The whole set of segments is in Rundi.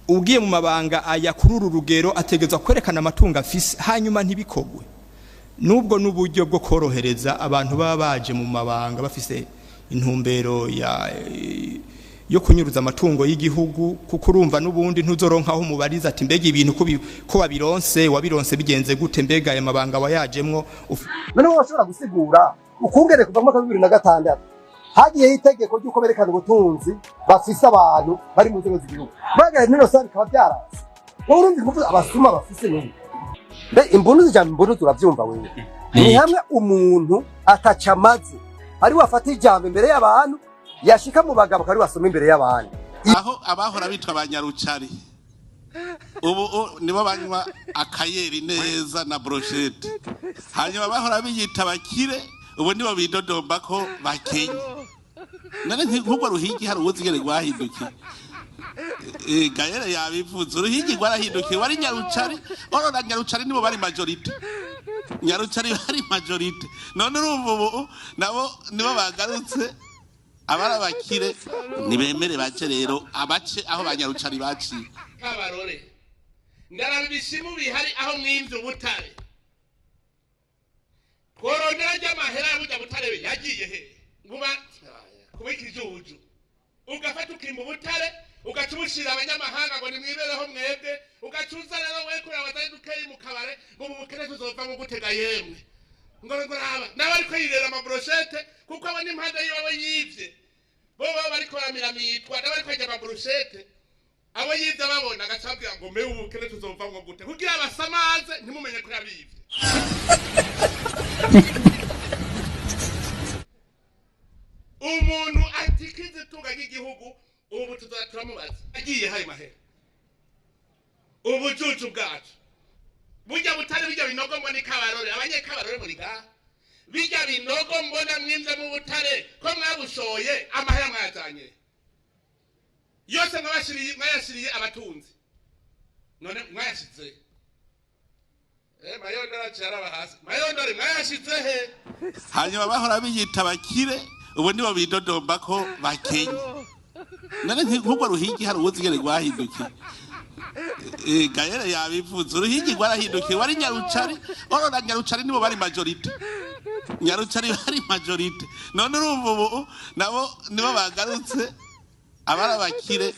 ugiye mu mabanga aya kuri uru rugero ategezwa kwerekana amatungo afise hanyuma ntibikogwe nubwo n'uburyo bwo korohereza abantu baba baje mu mabanga bafise intumbero yo kunyuruza amatungo y'igihugu kuko urumva n'ubundi ntuzoronka aho mubariza ati mbega ibintu ko wabironse bigenze gute mbega aya mabanga wayajemwo none washobora gusigura ukungere kuva mu 2006 hagiye itegeko ry'uko berekana ubutunzi bafise abantu bari mu nzego z'igihugu baga nino sari kaba byaranze urundi kuvuga abasuma bafise none mbe imbunu turavyumva wewe ni hamwe umuntu atacamaze ari wafata ijambo imbere y'abantu yashika mu bagabo kari wasoma imbere y'abandi aho abahora bitwa abanyarucari ubu nibo banywa akayeri neza na brochette hanyuma bahora biyita bakire ubu nibo bidodomba ko bakenye none nk'uko ruhigi hari ubuzigere rwahinduki gayere yabivuze uruhigi rwarahinduki wari nyarucari orora nyarucari nibo bari majority nyarucari bari majority none urumva ubu nabo nibo bagarutse abara bakire nibemere baje rero abace aho banyarucari baciye kabarore ndarabishimu bihari aho mwimvye ubutare korondera ry'amahera y'ubujya butare yagiye he nguba kubikijuju ugafata ukimba ubutare ugacubushira abanyamahanga ngo nimwibereho mwebwe ugacuza rero we kuri abatari dukeye mu kabare ngo mu bukene tuzova ngo gutega yemwe ngo raba n'abariko yirera amabrochette kuko abanye impande yiwe yivye bo bariko baramitwa n'abariko yajya amabrochette abo yivye babona agacabwira ngo me ubukene tuzova ngo gute kugira abasamaze ntimumenye ko yabivye umuntu atikize tunga ry'igihugu ubu tuzaturamubaza agiye hari mahera ubujuju bwacu burya butari bijya binogo mbona ikabarore abanyekabarore muri ga bijya binogo mbona mwinze mu butare ko mwabushoye amahera mwazanye yose mwayashiriye abatunzi none mwayashize mayondora cyaraba hasi mayondori mwayashize he hanyuma bahora biyita bakire ubu nibo bidodomba ko bakenye none nk'uko ruhigi hari ubuzigere rwahinduki gayere yabivuze uruhigi rwarahinduki wari nyarucari orora nyarucari nibo bari majority nyarucari bari majority none urumva ubu nabo nibo bagarutse abara bakire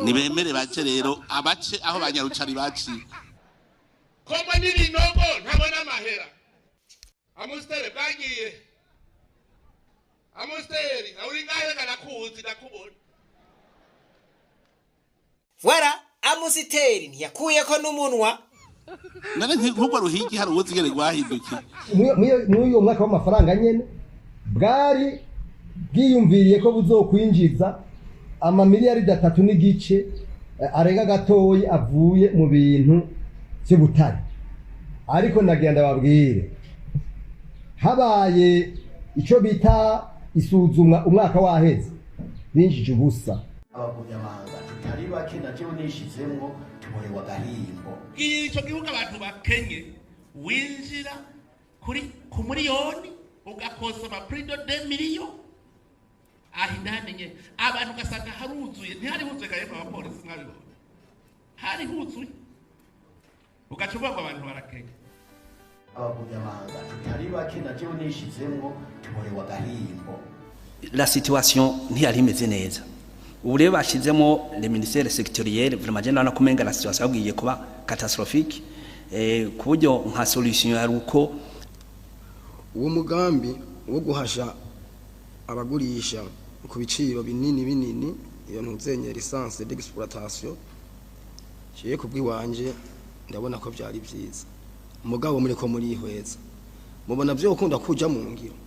nibemere baje rero abace aho banyarucari baciye koma n'ibinogo ntabona amahera amustere bwagiye amustere uri ngahe kanakuzi nakubona Wara amusiteri ntiyakuyeko n'umunwa none nk'uko ruhigi hari ubuzigere rwahinduki muri mwaka w'amafaranga nyene bwari bwiyumviriye ko buzokwinjiza amamiliyaridi 3 n'igice arenga gatoyi avuye mu bintu by'ubutare ariko nagenda babwire habaye ico bita isuzumwa umwaka waheze binjije ubusa abakunyamanga tutari bake nacyo nishizemwo tumure wa gahimbo ico gihugu abantu bakenye winjira ku miliyoni ugakosa ama prix de 2 millions ahindanye abantu gasanga haruzuye ntihari huzuye gahimbo abapolisi mwabibona hari huzuye ugacuba ngo abantu barakenya abakunyamanga tutari bake nacyo nishizemwo tumure wa gahimbo la situation ntiyari imeze neza ubu rero bashizemo le ministère sectoriel vraiment je ndana kumenga la situation yagiye kuba catastrophique ku buryo nka solution yari uko uwo mugambi wo guhasha abagurisha ku biciro binini iyo ntuzenye licence d'exploitation ciye kubwiwanje ndabona ko byari byiza umugabo muri ko muri ihweza mubona byo ukunda kuja mu ngiro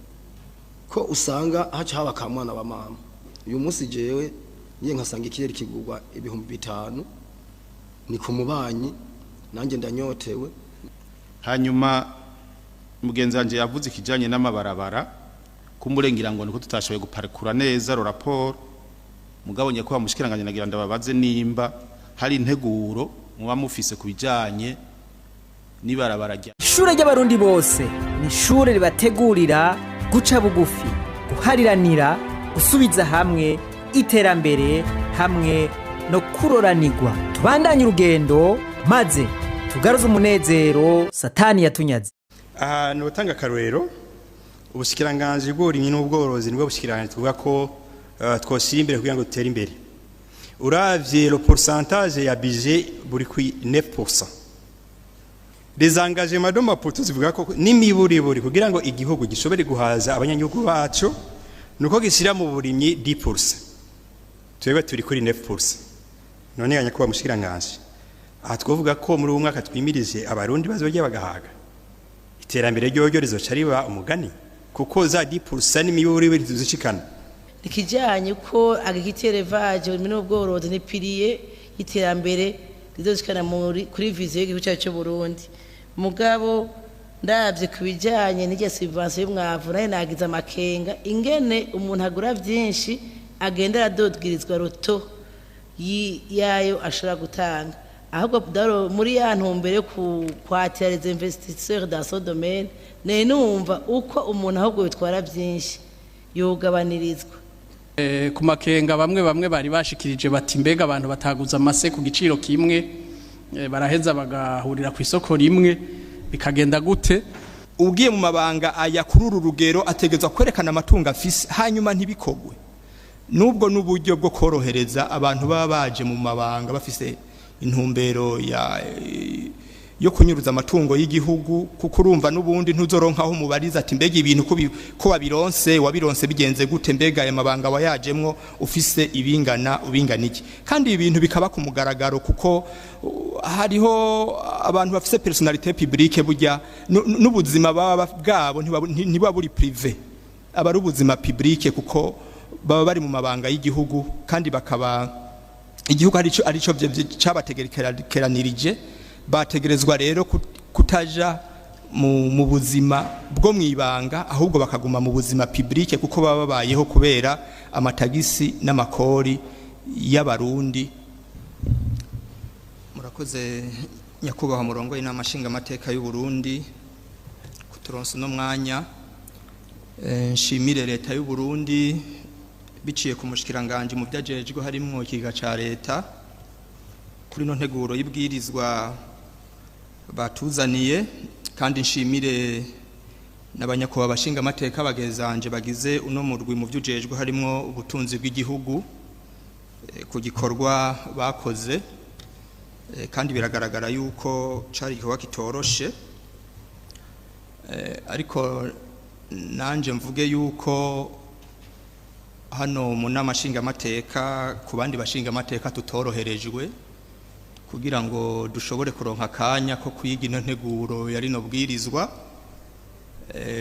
ko usanga haca haba kamwana ba mama uyu munsi jewe niye nkasanga ikirere kigurwa 5,000 ni ku mubanyi nanjye ndanyotewe hanyuma mugenzi wanje yavuze ikijanye n'amabarabara kumurengira ngo niko tutashoboye guparikura neza ro rapport mugabo nye ko bamushikiranganye nagira ndababaze nimba hari integuro muba mufise kubijanye nibarabara rya Ishure ry'abarundi bose ni ishure ribategurira guca bugufi guhariranira gusubiza hamwe iterambere hamwe no kuroranirwa. Tubandanye urugendo maze tugaruze umunezero satani yatunyaze. Notanga akarorero ubushikiranganje bw'uburimyi n'ubworozi nibwo bushikiranganje tuvuga ko twosimbere kugira ngo dutere imbere. Uravye le pourcentage ya budget buri ku 9%. Les engagements de mapoto zivuga ko n'imiburiburi kugira ngo igihugu gishobore guhaza abanyagihugu bacu nuko gishyira mu burimyi 10%. Twebwe turi kuri 9%. None yanyakuba mushikiranganje. Aha twovuga ko muri uwo mwaka twimirije abarundi bazojya bagahaga. Iterambere ryo rizoca riba umugani kuko za 10% n'imiburiburi tuzishikana. Ikijanye ko agiterevage n'ubworozi n'ipiriye iterambere rizoshikana kuri vision y'igihugu cyacu cyo Burundi. Mugabo ndavye kubijanye n'ijya subvention y'umwavu nayo nagize amakenga ingene umuntu agura byinshi agenda aradodgirizwa roto yayo ashobora gutanga ahubwo daro muri ya ntumbere yo kwatira les investisseurs dans ce domaine ne numva uko umuntu ahubwo bitwara byinshi yogabanirizwa. Ku makenga bamwe bari bashikirije bati mbega abantu bataguza amase ku giciro kimwe baraheza bagahurira ku isoko rimwe bikagenda gute? Ugiye mu mabanga aya kuri Urugero ategezwa kwerekana amatungo afise hanyuma ntibikogwe. Nubwo n'uburyo bwo korohereza abantu baba baje mu mabanga bafise intumbero yo kunyuruza amatungo y'igihugu kuko urumva n'ubundi ntuzoronkaho mubariza ati mbega ibintu ko wabironse bigenze gute mbega aya mabanga wayajemwo ufise ubingana iki kandi ibintu bikaba ku mugaragaro kuko hariho abantu bafise personnalité publique burya n'ubuzima bwabo ntiba buri privé aba ari ubuzima publique kuko baba bari mu mabanga y'igihugu kandi bakaba igihugu arico cabategereranirije bategerezwa rero kutaja mu buzima bwo mwibanga ahubwo bakaguma mu buzima publique kuko baba babayeho kubera amatagisi n'amakori y'abarundi. Murakoze nyakubahwa murongo y'inama nshingamateka y'u Burundi kuturonsa no mwanya. Nshimire leta y'u Burundi biciye ku mushikiranganje mu byajejwe harimo ikiga ca leta kuri no nteguro y'ibwirizwa batuzaniye kandi nshimire n'abanyakuba bashinga amateka bagezanje bagize uno murwi mu byujejwe harimo ubutunzi bw'igihugu ku gikorwa bakoze kandi biragaragara yuko cari igikorwa kitoroshe ariko nanje mvuge yuko hano mu nama nshinga amateka ku bandi bashinga amateka tutoroherejwe kugira ngo dushobore kuronka akanya ko kwiga ino nteguro yari no bwirizwa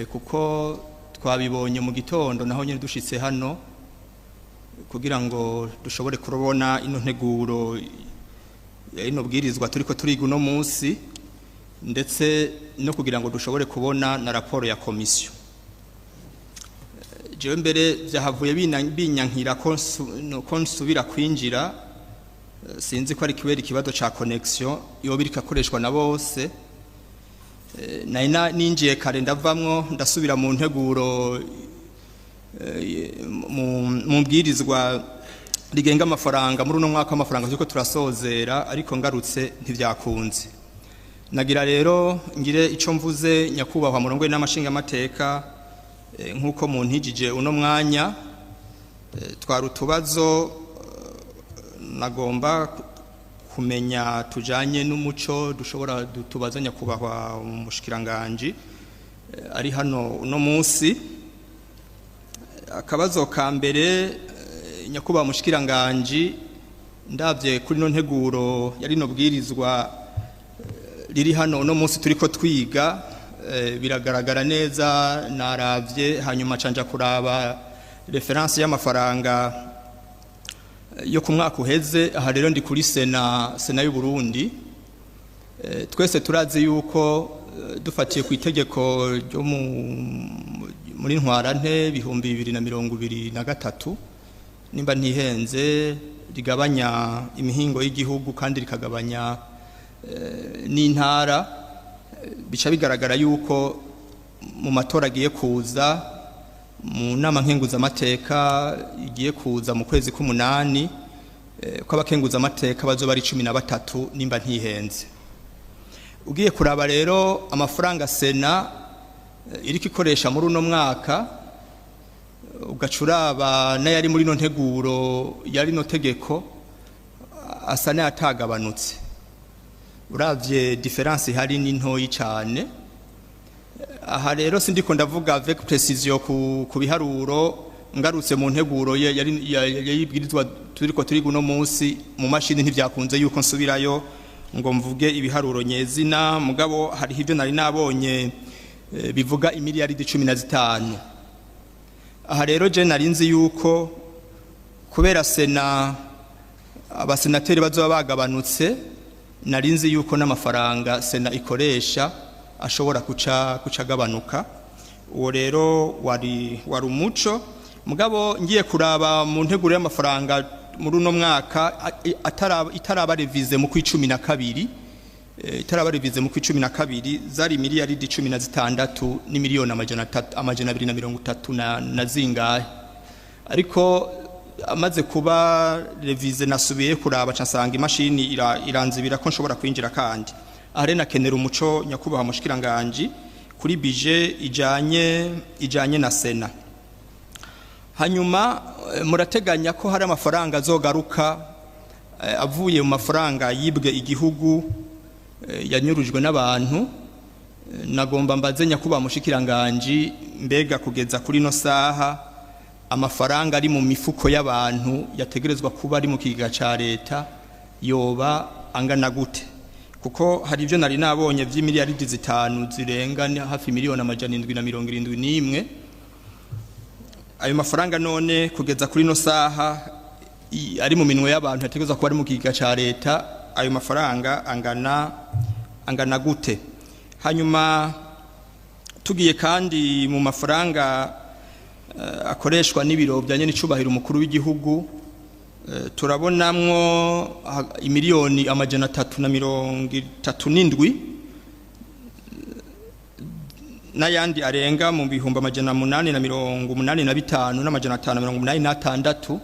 kuko twabibonye mu gitondo naho nyine dushitse hano kugira ngo dushobore kurubona ino nteguro yari no bwirizwa turiko turiga uno munsi ndetse no kugira ngo dushobore kubona na raporo ya komisiyo. Jewe mbere byahavuye binyankira ko nsubira kwinjira sinzi ko ari kibera ikibazo ca connection yo birika koreshwa na bose ninjiye kare ndavamwo ndasubira mu nteguro mu bwirizwa rigenga amafaranga muri uno mwaka w'amafaranga zuko turasozera ariko ngarutse ntivyakunze. Nagira rero ngire ico mvuze nyakubahwa murongo y'amashinga amateka nkuko muntijije uno mwanya twarutubazo nagomba kumenya tujanye n'umuco dushobora dutubaza nyakubahwa umushikiranganje ari hano uno munsi. Akabazo ka mbere nyakubahwa umushikiranganje ndavye kuri no nteguro yari no bwirizwa riri hano uno munsi turiko twiga biragaragara neza naravye hanyuma canja kuraba reference y'amafaranga yo ku mwaka uheze. Aha rero ndi kuri sena y'u Burundi. Twese turazi yuko dufatiye ku itegeko ryo muri ntwarante 2023 nimba ntihenze rigabanya imihingo y'igihugu kandi rikagabanya n'intara bica bigaragara yuko mu matora agiye kuza mu nama nkenguza amateka igiye kuza mu kwezi k'umunani ko abakenguza amateka bazoba ari 13 nimba ntihenze. Ugiye kuraba rero amafaranga sena iriko ikoresha muri uno mwaka ugacuraba n'ayari muri no nteguro yari no tegeko asa n'atagabanutse. Uravye difference hari ni ntoyi cyane. Aha rero sindiko ndavuga avec precision ku biharuro ngarutse mu nteguro yayibwirizwa turiko turi guno munsi mu mashini ntivyakunze yuko nsubirayo ngo mvuge ibiharuro nyezina mugabo hari ivyo nari nabonye bivuga imiliyaridi 15. Aha rero je narinzi yuko kubera sena abasenateri bazoba bagabanutse narinzi yuko n'amafaranga sena ikoresha ashobora kuca gabanuka. Uwo rero wari umuco mugabo ngiye kuraba mu nteguro y'amafaranga muri uno mwaka itaraba revize mu kwicumi na kabiri zari miliyaridi 16 ni miliyoni amajana 230 na zingahe, ariko amaze kuba revize nasubiye kuraba cansanga imashini iranzibira ko nshobora kwinjira kandi ahare nakenera umuco nyakubaha mushikiranganje kuri budget ijanye na sena. Hanyuma murateganya ko hari amafaranga azogaruka avuye mu mafaranga yibwe igihugu yanyurujwe n'abantu. Nagomba mbaze nyakubaha mushikiranganje mbega kugeza kuri no saha amafaranga ari mu mifuko y'abantu yategerezwa kuba ari mu kiga ca leta yoba angana gute? Kuko hari ivyo nari nabonye vy'imiliyaridi 5 zirenga hafi miliyoni amajana 771. Ayo mafaranga none kugeza kuri no saha ari mu minwe y'abantu yategerezwa kuba ari mu kiga ca leta, ayo mafaranga angana gute? Hanyuma tugiye kandi mu mafaranga akoreshwa n'ibiro bya nyene icubahiro umukuru w'igihugu turabonamwo imiliyoni amajana 337 n'ayandi arenga mu bihumbi amajana 885 n'amajana 586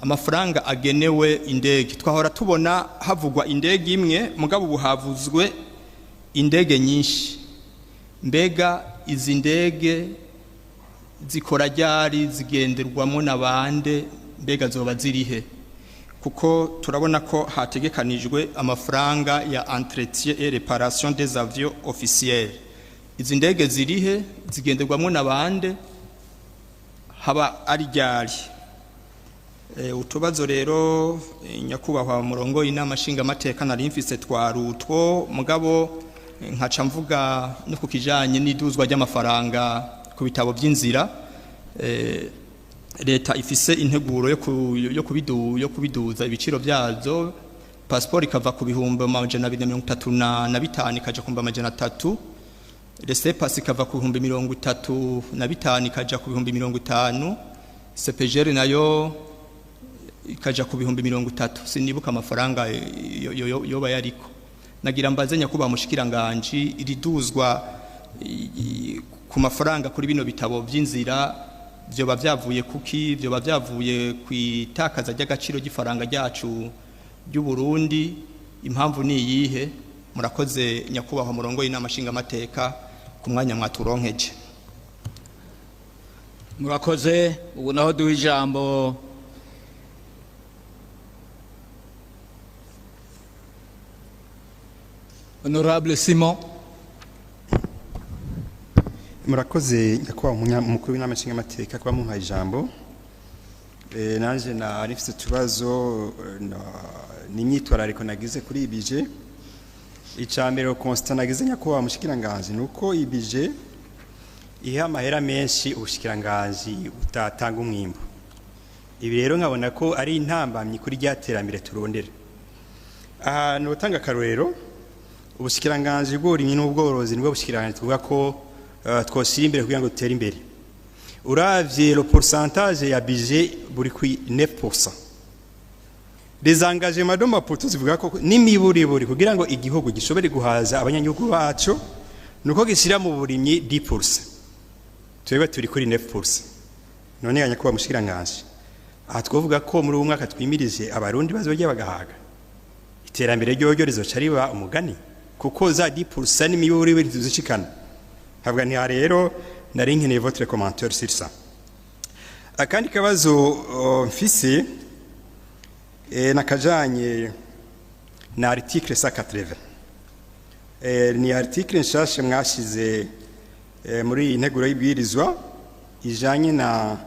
amafaranga agenewe indege. Twahora tubona havugwa indege imwe mugabo ubu havuzwe indege nyinshi. Mbega izi ndege zikora ryari zigenderwamo nabande mbega zoba zirihe? Kuko turabona ko hategekanijwe amafaranga ya entretien et réparation des avions officiels. Izi ndege zirihe zigenderwamo nabande haba ari ryari? Utubazo rero nyakubahwa murongo inama nshinga mateka nari mfise twarutwo mugabo nkaca mvuga no kukijanye n'iduzwa ry'amafaranga ku bitabo by'inzira. Leta ifise integuro yo kubiduza ibiciro byazo. Passport ikava ku bihumbi amajana 235 ikaja ku amajana 3. Resepas ikava ku bihumbi 35 ikaja ku bihumbi 50. CPGR nayo ikaja ku bihumbi 30. Sinibuka amafaranga yoba yariko. Nagira mbaze nyakuba mushikiranganje iriduzwa ku mafaranga kuri bino bitabo by'inzira byoba byavuye kuki? Byoba byavuye kwitakaza ry'agaciro gifaranga ryacu ry'u Burundi. Impamvu ni yihe? Murakoze nyakubaho murongo y'inama nshinga mateka ku mwanya mwaturonkeje. Murakoze. Ubu naho duha ijambo Honorable Simon. Murakoze nyakubaho mukuru w'inama nshinga mateka kuba mumpaye ijambo. Nanje na nifite tubazo n'imyitwarariko nagize kuri ibije. Icambere constant nagize nyakubaho mushikiranganje nuko ibije iha amahera menshi ubushikiranganje utatanga umwimbo. Ibi rero nkabona ko ari intambamyi kuri ryaterambere turondera. Aha notanga karorero ubushikiranganje bw'uburimyi n'ubworozi nibwo bushikiranganje tuvuga ko twoshyira imbere kugira ngo dutere imbere. Uravye le pourcentage ya budget buri ku 9%. Les engagements de mapoto zivuga ko n'imiburiburi kugira ngo igihugu gishobore guhaza abanyagihugu bacu nuko gishyira mu burimyi 10%. Twebwe turi kuri 9%. None yanyakuba mushikiranganje aha twavuga ko muri uwo mwaka twimirije abarundi bazojya bagahaga iterambere ryo rizoca riba umugani kuko za 10% n'imiburi we ntizishikana habwa nti rero nari nkeneye votre commentaire sur ça akandi kabazo mfise nakajanye na article 180 ni article nshashe mwashize muri integuro y'ibwirizwa ijanye na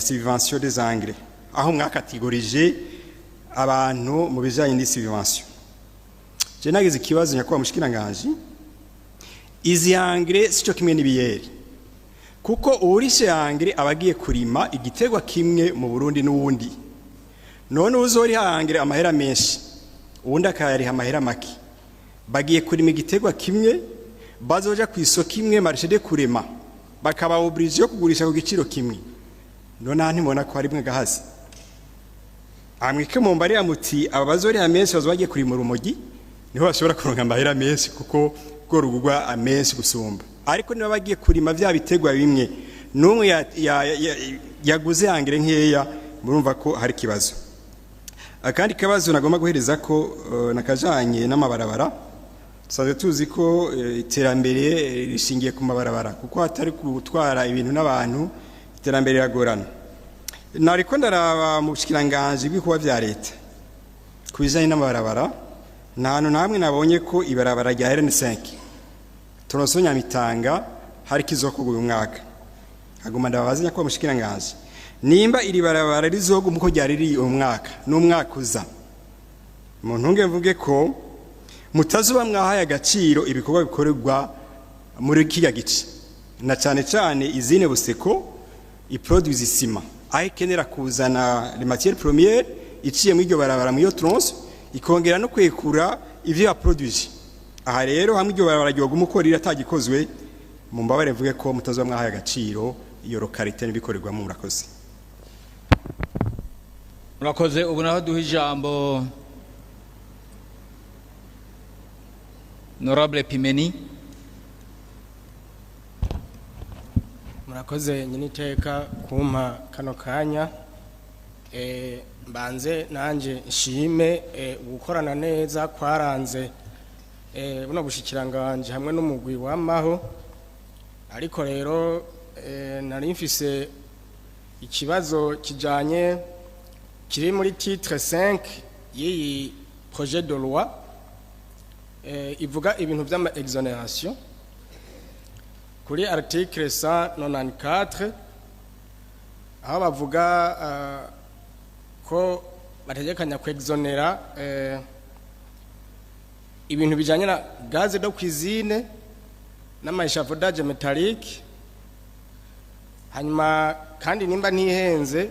subvention des engrais aho mwakategorije abantu mu bijanye ni subvention je nagize ikibazo nyakwa mushikiranganje izi engrais sico kimwe n'ibiyeri kuko urishe engrais abagiye kurima igitegwa kimwe mu Burundi n'uwundi none uzori engrais amahera menshi uwundi akayari amahera make bagiye kurima igitegwa kimwe bazoja ku isoko kimwe marché de kurema bakaba obligé yo kugurisha ku giciro kimwe none ntimubona ko ari mwe gahazi amwike mu mbari amuti aba bazori amenshi bazobagiye kurima urumogi niho bashobora kuronka amahera menshi kuko go rugugwa amenshi gusumba ariko niba bagiye kurima vya bitegwa bimwe numwe yaguze angire nkeya murumva ko hari kibazo akandi kabazo nagomba guhereza ko nakajanye n'amabarabara tusanzwe tuzi ko iterambere rishingiye ku mabarabara kuko hatari gutwara ibintu n'abantu iterambere ragorana nariko ndaraba mu bushikiranganje bw'ikuba vya leta kubijanye n'amabarabara ntantu namwe nabonye ko ibarabara rya RN5 tunosonya mitanga hari kizoko uyu mwaka aguma ndabazanya ko mushikiranganje nimba iri barabara rizoguma uko ryari riri uyu mwaka n'umwaka uza mu ntunge mvuge ko mutazuba mwahaye agaciro ibikorwa bikorerwa muri kiya gice na cyane izine buseko iproduce isima aho ikenera kuzana les matières premières iciye mu iryo barabara mu yo tronse ikongera no kwekura ivyo yaproduce aha rero hamwe iryo barabara ryo gumukorira atagikozwe mu mbabare mvuge ko mutazuba mwahaye agaciro iyo localité nibikorerwa mu murakoze murakoze ubu naho duha ijambo Honorable Pimeni. Murakoze nyiniteka kumpa kano kanya mbanze nanje nshime gukorana neza kwaranze buno bushikiranganje hamwe n'umugwi wamaho ariko rero nari mfise ikibazo kijanye kiri muri titre 5 y'iyi projet de loi ivuga ibintu by'ama exonération kuri article 194 aho bavuga ko bategekanya ku exonera ibintu bijanye na gaz de cuisine n'amashavodage métallique hanyuma kandi nimba ntihenze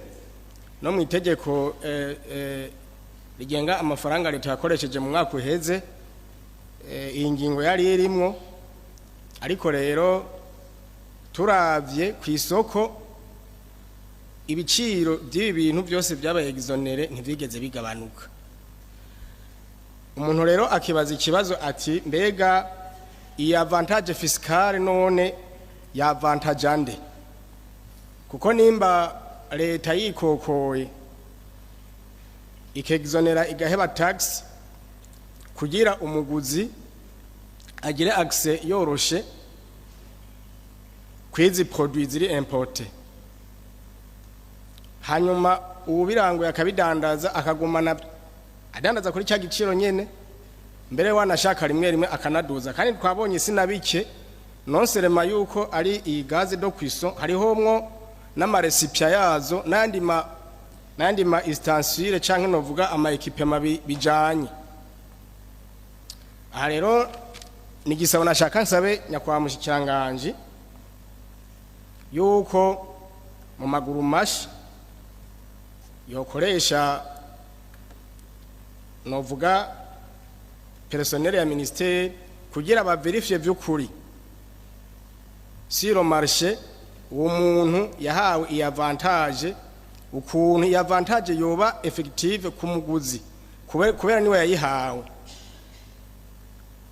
no mu itegeko rigenga amafaranga leta yakoresheje mu mwaka uheze iyi ngingo yari irimwo ariko rero turavye ku isoko ibiciro by'ibi bintu byose byabaye exonere ntivyigeze bigabanuka umuntu rero akibaza ikibazo ati mbega iyi avantage fiscale none ya avantage ande kuko nimba leta yikokoye ikexonera igaheba tax kugira umuguzi agire accès yoroshe kwizi produits ziri importé hanyuma ubirango yakabidandaza akagumana adandaza kuri cya giciro nyene mbere wanashaka rimwe akanaduza kandi twabonye sinabike nonserema yuko ari iyi gaz do cuisson hariho mwo n'amarecipia yazo nandi ma instanciere canke novuga ama equipement bijanye aha rero ni gisabo nashaka nsabe nyakwa mushikiranganje yuko mu maguru mashi yokoresha novuga personnel ya ministère kugira ba verifie vy'ukuri sur le marché uwo muntu yahawe iyi avantage ukuntu iyi avantage yoba effective ku muguzi kubera niwe yayihawe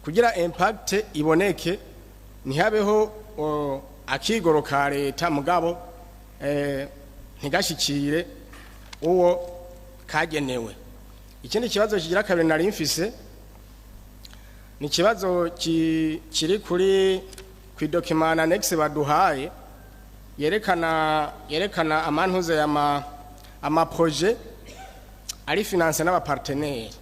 kugira impact iboneke ntihabeho akigoro ka leta mugabo ntigashikire uwo kagenewe. Ikindi kibazo kigira kabiri nari mfise ni kibazo kiri kuri document annex baduhaye yerekana amantuze ama projet ari finance n'aba partenaires.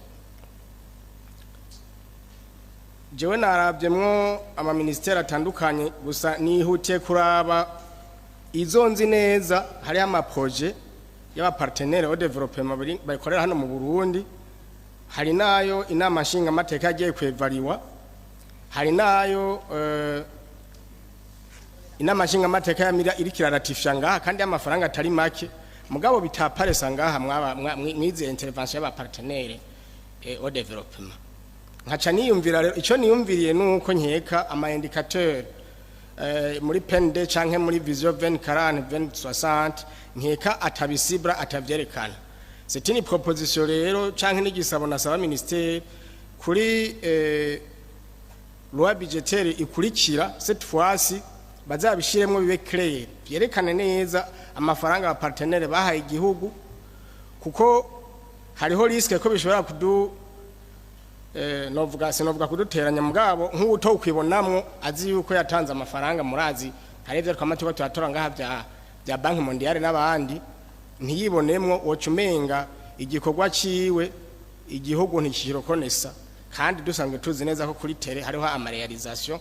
Jewe narabyemwo ama ministeri atandukanye gusa nihutiye kuraba izo nzi neza hari ama projet y'aba partenaires au développement bakorera hano mu Burundi, hari nayo inama nshingamateka yagiye kwevariwa, hari nayo inama nshingamateka yamira iri kiraratifya ngaha kandi amafaranga atari make mugabo bitaparesa ngaha mwize intervention y'aba partenaires au développement. Nkaca niyumvira rero ico niyumviriye nuko nkeka ama indicateur muri PND canke muri vision 2040 2060 nkeka atabisibra atavyerekana. C'est une proposition rero canke n'igisabo nasaba ministère kuri loi budgétaire ikurikira cette fois-ci bazabishiremwo bibe clair byerekane neza amafaranga ya partenaire bahaye igihugu, kuko hariho risque ko bishobora novuga kuduteranya mugabo nk'uto ukwibonamwo azi yuko yatanze amafaranga murazi harevye twamatuba twatora ngaha bya Banki Mondiale n'abandi ntiyibonemwo wocumenga igikorwa ciwe igihugu ntikirokonesa, kandi dusanzwe tuzi neza ko kuri tere hariho ama réalisation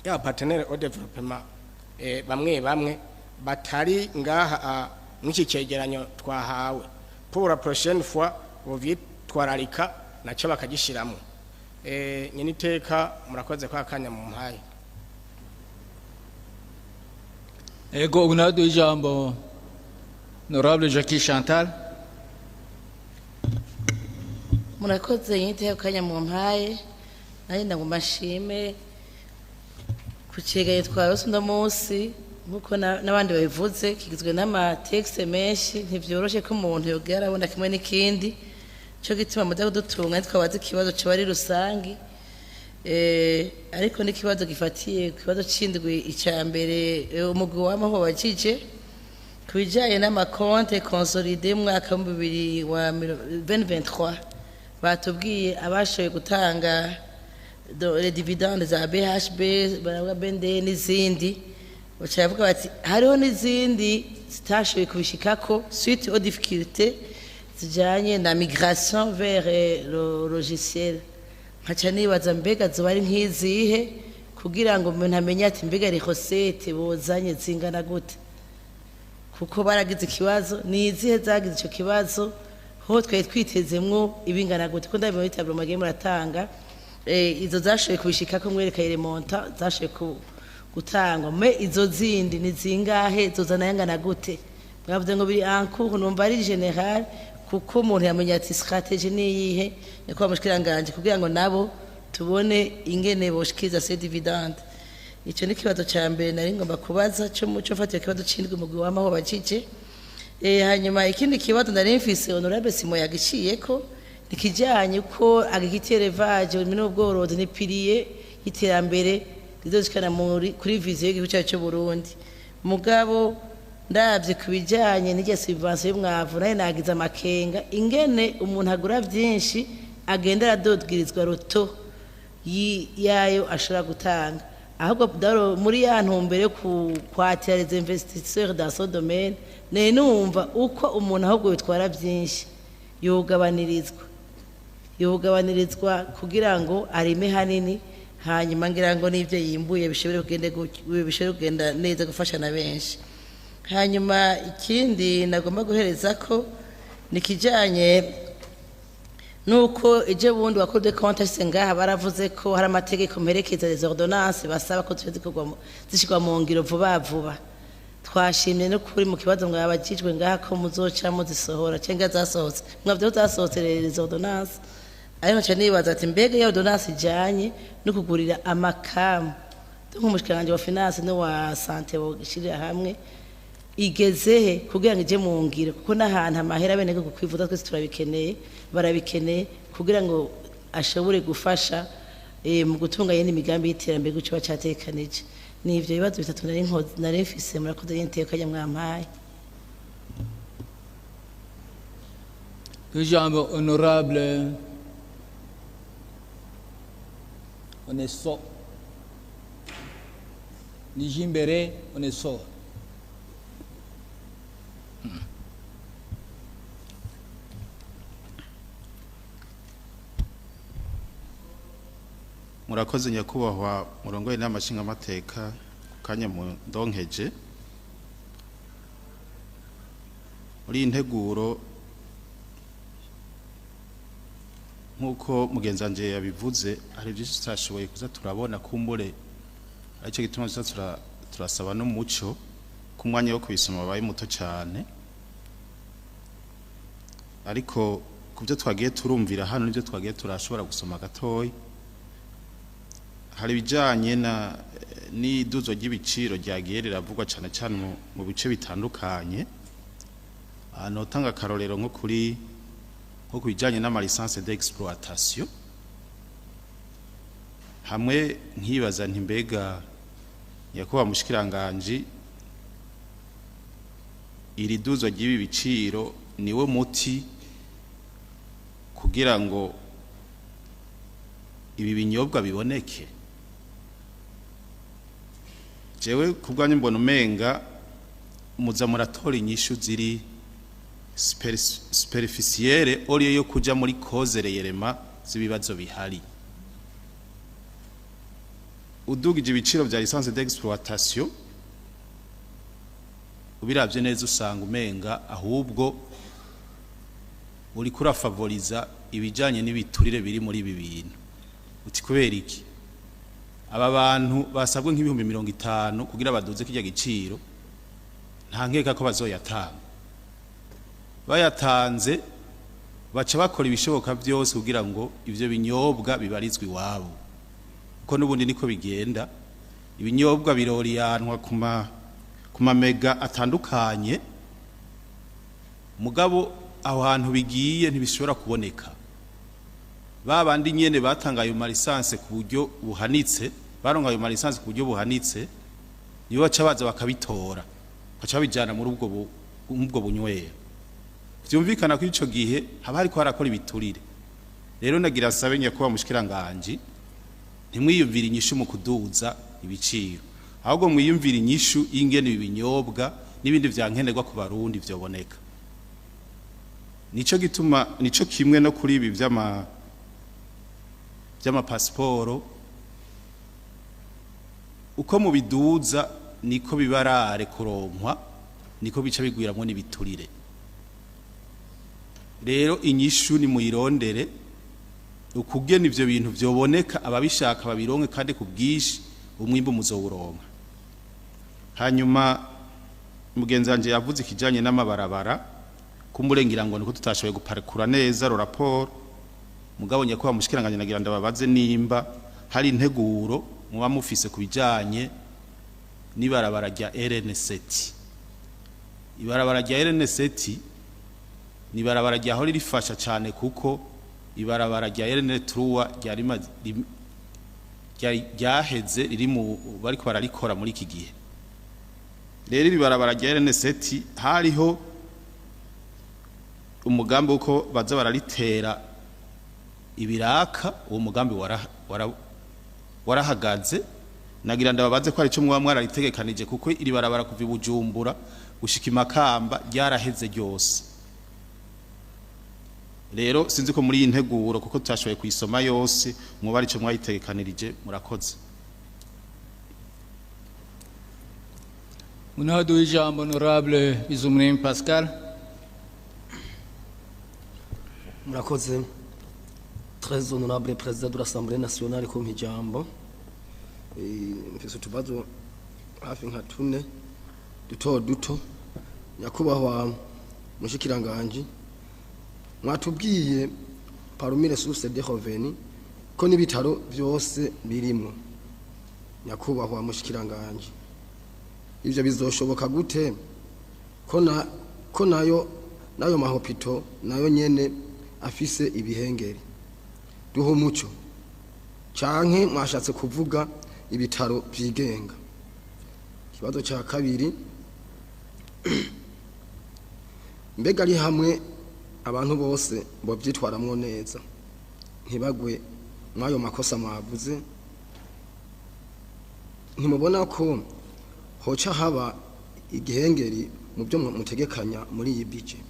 ya partenaire au développement bamwe batari ngaha n'iki cegeranyo twahawe. Pour la prochaine fois twararika naco bakagishiramo. Nyeniteka murakoze kwa kanya mu mpaye. Ego unado ijambo Honorable Jackie Chantal. Murakoze nyeniteka kanya mu mpaye. Nari ndagomba nshime ku cegeranyo twarose uno munsi nkuko n'abandi babivuze kigizwe n'amatekste menshi ntivyoroshe ko umuntu yogera abona kimwe n'ikindi. Cyo gituma mudaho dutunga twabaza ikibazo cyo bari rusangi ariko n'ikibazo gifatiye kibazo cindwi icambere umugwi w'amaho bajije kubijanye n'amakonte consolidé mu mwaka wa 2023 batubwiye abashoye gutanga les dividendes za BHB baravuga BND n'izindi bacavuga bati hariho n'izindi zitashoye kubishikako suite aux difficultés zijanye na migration vers le logiciel. Nkaca nibaza mbega zoba ari nk'izihe kugira ngo umuntu amenye ati mbega recette bozanye zingana gute, kuko baragize ikibazo ni izihe zagize ico kibazo ho twaye twitezemwo ibingana gute ko ndabimo bitablo magiye muratanga izo zashoye kubishikako mwereka remonta zashoye gutangwa me izo zindi ni zingahe zozana yangana gute. Mwavuze ngo biri en cours numva ari general kuko umuntu yamenya ati strategie niyihe niko bamushikiranganje kugira ngo nabo tubone ingene boshikiza ces dividendes. Ico ni kibazo ca mbere nari ngomba kubaza cyo muco fatiye kibazo cindwi umugwi w'amaho bacike. Hanyuma ikindi kibazo nari mfise Honorable Simo yagiciyeko nikijanye ko agriculture élevage n'ubworozi ni pilier y'iterambere rizoshikana kuri vision y'igihugu cyacu cy'u Burundi. Mugabo ndavye kubijanye n'irya subvention y'umwavu nayo nagize amakenga ingene umuntu agura byinshi agenda aradodgirizwa roto yayo ashobora gutanga, ahubwo daro muri ya ntumbere yo kwatira les investisseurs dans ce domaine ne numva uko umuntu ahubwo bitwara byinshi yogabanirizwa kugira ngo arime hanini hanyuma ngira ngo n'ivyo yimbuye bishobore kugenda neza gufasha na benshi. Hanyuma ikindi nagomba guhereza ko nikijanye nuko ije bundi wa Cour des comptes ngaha baravuze ko hari amategeko mperekeza les ordonnances basaba ko zishikwa mu ngiro vuba. Twashimye no kuri mu kibazo mwabajijwe ngaha ko muzoca muzisohora cenga zasohotse mwavyo zasohotse les ordonnances ariko cyane nibaza ati mbega ya ordonnance ijanye no kugurira amakamu nk'umushikiranje wa finance no wa santé bogishirira hamwe igezehe kugira ngo ije mu ngiro kuko n'ahantu amahera bene ko kwivuza twese turabikeneye barabikeneye kugira ngo ashobore gufasha mu gutunganya n'imigambi y'iterambere gucyo bacatekanije. Nivyo bibazo bitatu nari mfise murakoze y'inteko ya mwampaye. Ego unado ijambo Honorable Jackie Chantal. Murakoze nyine iteka kanya mu mpaye. Nivyo bibazo bitatu nari mfise murakoze y'inteko ya mwampaye. Ijambo honorable Oneso Nijimbere Oneso. Murakoze nyakubahwa murongoye n'amashinga amateka kanya mu ndonkeje muri integuro nkuko mugenzanje yabivuze hari byinshi tutashoboye kuza turabona kumbure aricyo gituma turasaba no muco ku mwanya wo kubisoma babaye muto cyane ariko kubyo twagiye turumvira hano nibyo twagiye turashobora gusoma gatoyi hari bijanye na n'iduzo ry'ibiciro ryagiye riravugwa cyane cyane mu bice bitandukanye notanga karorero nko ku bijanye n'ama licence d'exploitation hamwe nkibaza nti mbega yakuba mushikiranganje iri duzo ry'ibi biciro niwe muti kugira ngo ibi binyobwa biboneke. Jewe kubwanyu mbona umenga muza muratora inyishu ziri superficielle oriyo yo kuja muri cause reyerema z'ibibazo bihari. Udugije ibiciro vya licence d'exploitation ubiravye neza usanga umenga ahubwo uri kurafavoriza ibijanye n'ibiturire biri muri ibi bintu. Uti kubera iki? Aba bantu basabwe nk'ibihumbi 50 kugira baduze kijya giciro nta nkeka ko bazoyatanga. Bayatanze baca bakora ibishoboka byose kugira ngo ivyo binyobwa bibarizwe iwabo. Ko nubundi niko bigenda. Ibinyobwa biroriyanwa kuma mega atandukanye mugabo aho hantu bigiye ntibishobora kuboneka. Babandi nyene batangaye mu license ku buryo buhanitse barongaye mu license ku buryo buhanitse nibo baca baza bakabitora baca bijana muri ubwo bunywera. Vyumvikana ko ico gihe haba hariko harakora ibiturire. Rero nagira sabe nyakuba mushikiranganje ntimwiyumvira inyishu mu kuduza ibiciro ahubwo mwiyumvira inyishu ingene ibinyobwa n'ibindi vyankenerwa ku barundi vyoboneka. Nico gituma nico kimwe no kuri ibi vy'ama pasiporo uko mu biduza niko bibarare kuronkwa niko bica bigwiramwo n'ibiturire. Rero inyishu ni muyirondere ukugena ivyo bintu vyoboneka ababishaka babironke kandi kubwishi umwimbo muzowuronka. Hanyuma mugenzanje yavuze ikijanye n'amabarabara kumurengera ngo niko tutashoboye guparekura neza ro rapport mugabo nyakwa mushikiranganje nagira ndababaze nimba hari integuro muba mufise kubijanye nibarabara rya RN7. Ibarabara rya RN7 ni barabara rya hori rifasha cyane kuko ibarabara rya RN3 ryaheze riri mu bariko bararikora muri iki gihe. Rero ibarabara rya RN7 hariho umugambi uko baza bararitera ibiraka uwo mugambi warahagaze nagira ndababaze ko ari cyo mwa mwararitegekanije kuko iri barabara kuva Bujumbura gushika Makamba ryaraheze ryose. Rero sinzi ko muri integuro kuko tutashoboye kuyisoma yose mwoba ari cyo mwayitegekanirije. Murakoze. Munado ijambo honorable Bizumuremyi Pascal. Murakoze. Très honorable président de l'Assemblée nationale ko mpijambo. Mfise tubazo hafi nka tune duto nyakubahwa mushikiranganje mwatubwiye parumire source de revenu ko nibitaro byose birimo nyakubahwa mushikiranganje ivyo bizoshoboka gute ko nayo mahopito nayo nyene afise ibihengeri duho umuco canke mwashatse kuvuga ibitaro byigenga. Kibazo ca kabiri mbega ari hamwe abantu bose bovyitwaramwo neza ntibagwe mwayo makosa mwavuze ntimubona ko hoca haba igihengeri mu byo mutegekanya muri iyi budget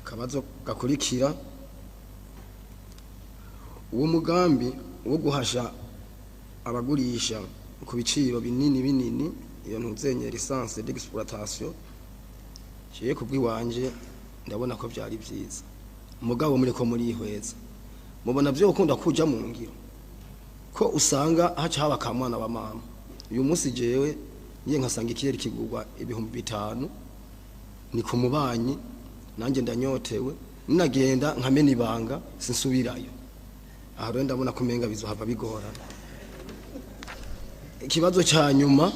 kabazo gakurikira uwo mugambi wo guhasha abagurisha ku biciro binini iyo ntuzenye licence d'exploitation ciye kubwiwanje ndabona ko byari byiza mugabo muri ko muri ihweza mubona byo ukunda kuja mu ngiro ko usanga haca haba kamwana wa mama uyu munsi jewe niye nkasanga ikiyeri kigurwa 5,000 ni ku mubanyi nanjye ndanyotewe ninagenda nkamena ibanga sinsubirayo aha rero ndabona ko menga bizohava bigorana ikibazo ca nyuma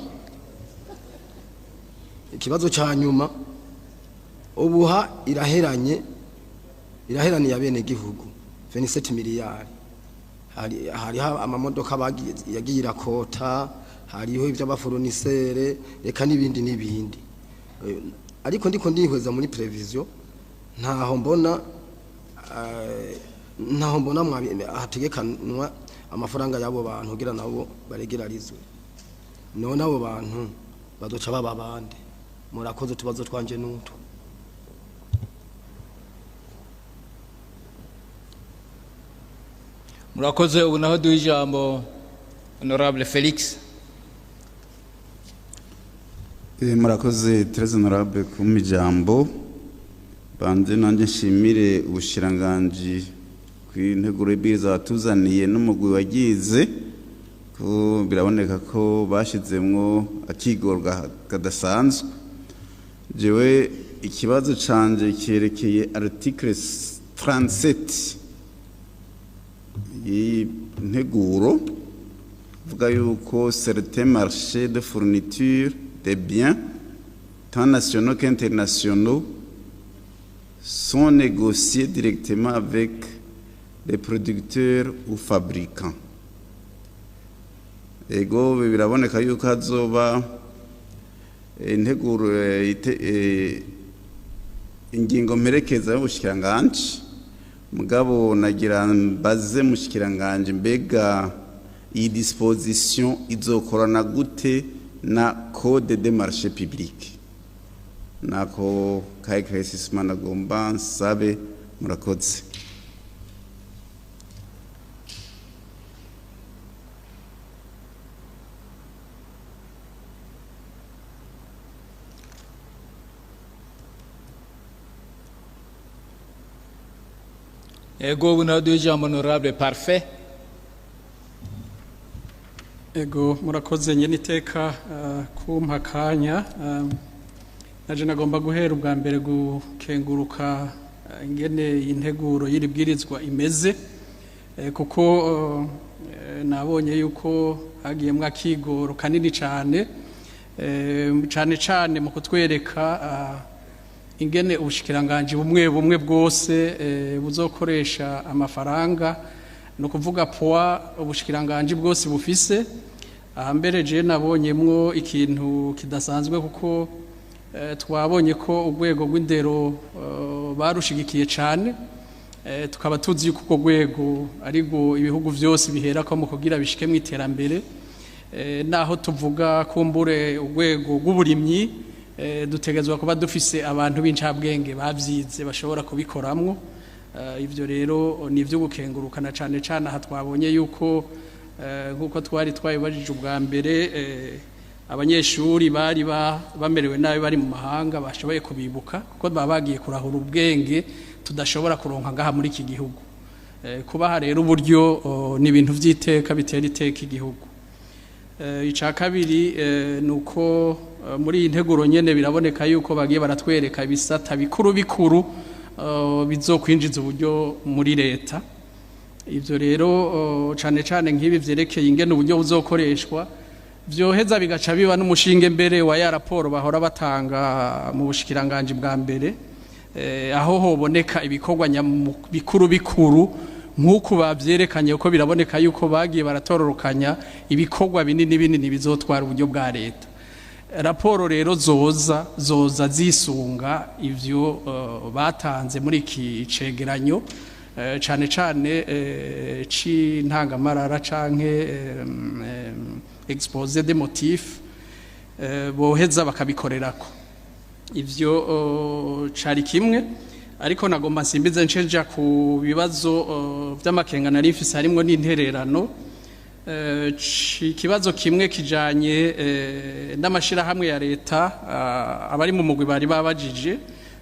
ubuha iraheranye ya bene gihugu 27 miliyari hariho amamodoka yagiye irakota hariho iby'abafonisere reka n'ibindi ariko ndiko ndihweza muri prevision ntaho mbona hategekanwa amafaranga y'abo bantu kugira nabo baregerarizwe none abo bantu bazoca baba bande murakoze tubazo twanje n'utu murakoze ubu naho duha ijambo honorable Felix. Murakoze très honorable kumpa ijambo banze nanjye nshimire ubushiranganji kw'integuro y'ibwirizwa batuzaniye n'umugwi wagize ko biraboneka ko bashizemwo akigorwa kadasanzwe jewe ikibazo canje cyerekeye article 37 y'integuro vuga yuko certains marchés de fourniture des biens tant nationaux qu'internationaux sont négociés directement avec les producteurs ou fabricants. Ego biraboneka yuko hazoba integuro ingingo mperekeza y'ubushikiranganje mugabo nagira baze mushikiranganje mbega iyi disposition izokorana gute na code des marchés publics nako kaikresisma nagomba nsabe murakoze. Ego ubu naho duha ijambo honorable Parfait. Ego murakoze nyene iteka kumpa kanya naje nagomba guhera ubwa mbere gukenguruka ingene integuro y'iribwirizwa imeze kuko nabonye yuko hagiye mwakigoro kanini cyane mu kutwereka ingene ubushikiranganje bumwe bwose buzokoresha amafaranga no kuvuga poa ubushikiranganje bwose bufise ahambere je nabonyemwo ikintu kidasanzwe kuko twabonye ko urwego rw'indero barushigikiye cyane tukaba tuzi yuko uko rwego ariko ibihugu byose biherako mu kugira bishike mu iterambere naho tuvuga kumbure urwego rw'uburimyi dutegezwa kuba dufise abantu b'incabwenge bavyize bashobora kubikoramwo ivyo rero nivyo gukengurukana cyane aha twabonye yuko nkuko twari twabibajije ubwa mbere abanyeshuri bari bamerewe nabi bari mu mahanga bashoboye kubibuka kuko babagiye kurahura ubwenge tudashobora kuronka ngaha muri iki gihugu kubaha rero uburyo ni ibintu vy'iteka bitera iteka igihugu ica kabiri nuko muri iyi nteguro nyene biraboneka yuko bagiye baratwereka ibisata bikuru bizokwinjiza uburyo muri leta ivyo rero cane nk'ibi vyerekeye ingene uburyo buzokoreshwa vyoheza bigaca biba n'umushinge mbere wa ya raporo bahora batanga mu bushikiranganje bwa mbere aho hoboneka ibikorwa bikuru nk'uko bavyerekanye uko biraboneka yuko bagiye baratororokanya ibikorwa binini bizotwara uburyo bwa leta raporo rero zoza zisunga ivyo batanze muri iki cegeranyo cane cane c'intangamarara canke exposé des motifs boheza bakabikorerako ivyo cari kimwe ariko nagomba nsimbize nceja ku bibazo vy'amakenga nari mfise harimwo n'intererano ikibazo kimwe kijanye n'amashirahamwe ya leta abari mu mugwi bari babajije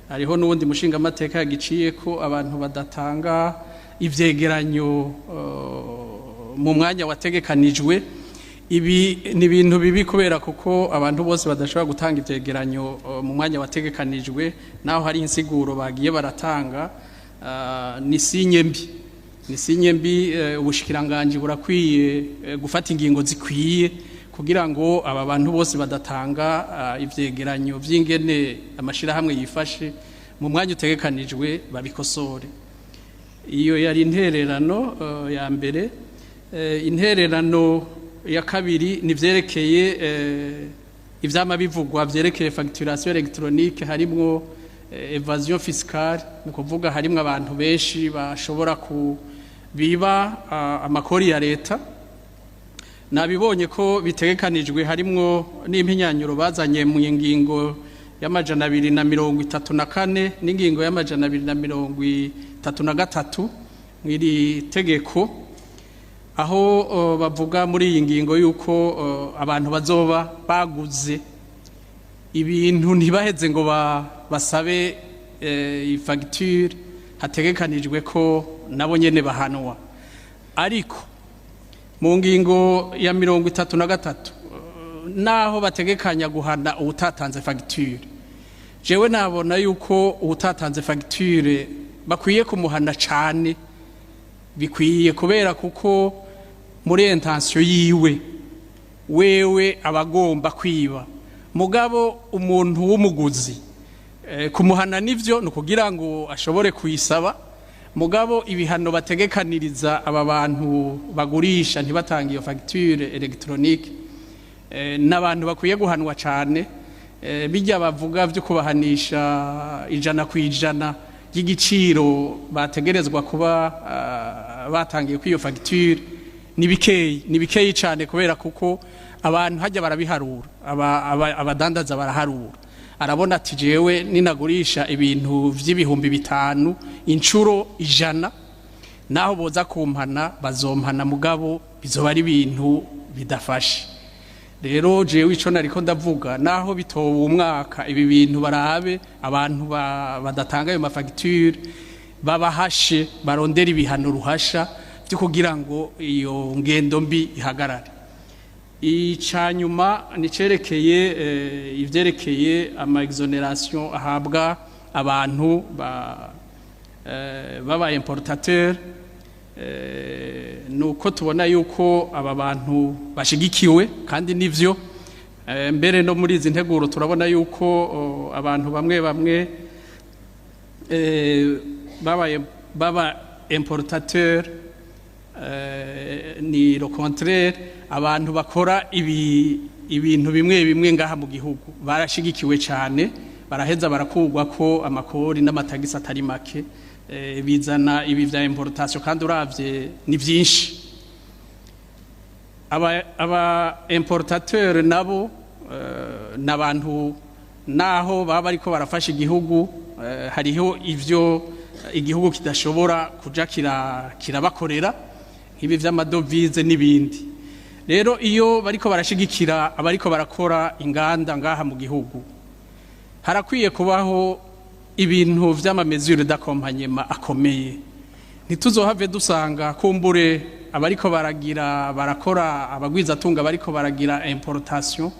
hariho n'ubundi mushinga amateka yagiciye ko abantu badatanga ivyegeranyo mu mwanya wategekanijwe ibi ni ibintu bibi kubera kuko abantu bose badashobora gutanga ivyegeranyo mu mwanya wategekanijwe naho hari insiguro bagiye baratanga ni sinye mbi ubushikiranganje burakwiye gufata ingingo zikwiye kugira ngo aba bantu bose badatanga ivyegeranyo vy'ingene amashirahamwe yifashe mu mwanya utegekanijwe babikosore. Iyo yari intererano ya mbere. Intererano ya kabiri ni vyerekeye ivyama bivugwa vyerekeye facturation électronique harimwo evasion fiscale ni kuvuga harimwo abantu benshi bashobora biba amakori ya leta. Nabibonye ko bitegekanijwe harimwo n'impinyanyuro bazanye mu ngingo y'amajana 234 n'ingingo y'amajana 233 mwiri tegeko aho bavuga muri iyi ngingo yuko abantu bazoba baguze ibintu ntibaheze ngo basabe ifagitire hategekanijwe ko nabo nyene bahanwa ariko mu ngingo ya 33 naho bategekanya guhana ubutatanze fagitire jewe nabona yuko ubutatanze fagitire bakwiye kumuhana cane bikwiye kubera kuko muri intention yiwe wewe abagomba kwiba mugabo umuntu w'umuguzi kumuhana nivyo no kugira ngo ashobore kuyisaba mugabo ibihano bategekaniriza aba bantu bagurisha ntibatanga iyo facture électronique n'abantu bakwiye guhanwa cyane bijya bavuga byo kubahanisha 100% y'igiciro bategerezwa kuba batangiye kwiyo facture ni bikeyi cyane kubera kuko abantu hajya barabiharura abadandaza baraharura arabona ati jewe ninagurisha ibintu vy'ibihumbi 5 incuro 100 naho boza kumpana bazompana mugabo bizoba ari ibintu bidafashe rero jewe ico nariko ndavuga naho bitoba umwaka ibi bintu barabe abantu badatanga ayo mafacture babahashe barondera ibihano ruhasha byo kugira ngo iyo ngendo mbi ihagarare. Icanyuma nicerekeye ivyerekeye ama exoneration ahabwa abantu baba importateur nuko tubona yuko aba bantu bashigikiwe kandi nivyo mbere no muri izi nteguro turabona yuko abantu bamwe baba importateur ni le contraire abantu bakora ibintu bimwe ngaha mu gihugu barashigikiwe cyane baraheza barakugwa ko amakori n'amatagisi atari make bizana ibi vya importation kandi uravye ni vyinshi aba importateur nabo nabantu naho baba ariko barafasha igihugu hariho ivyo igihugu kidashobora kuja kirabakorera ibi vy'amadovize n'ibindi rero iyo bariko barashigikira abariko barakora inganda ngaha mu gihugu harakwiye kubaho ibintu vy'amamezure d'accompagnement akomeye ntituzohave dusanga kumbure abariko barakora abagwiza tunga bariko baragira importation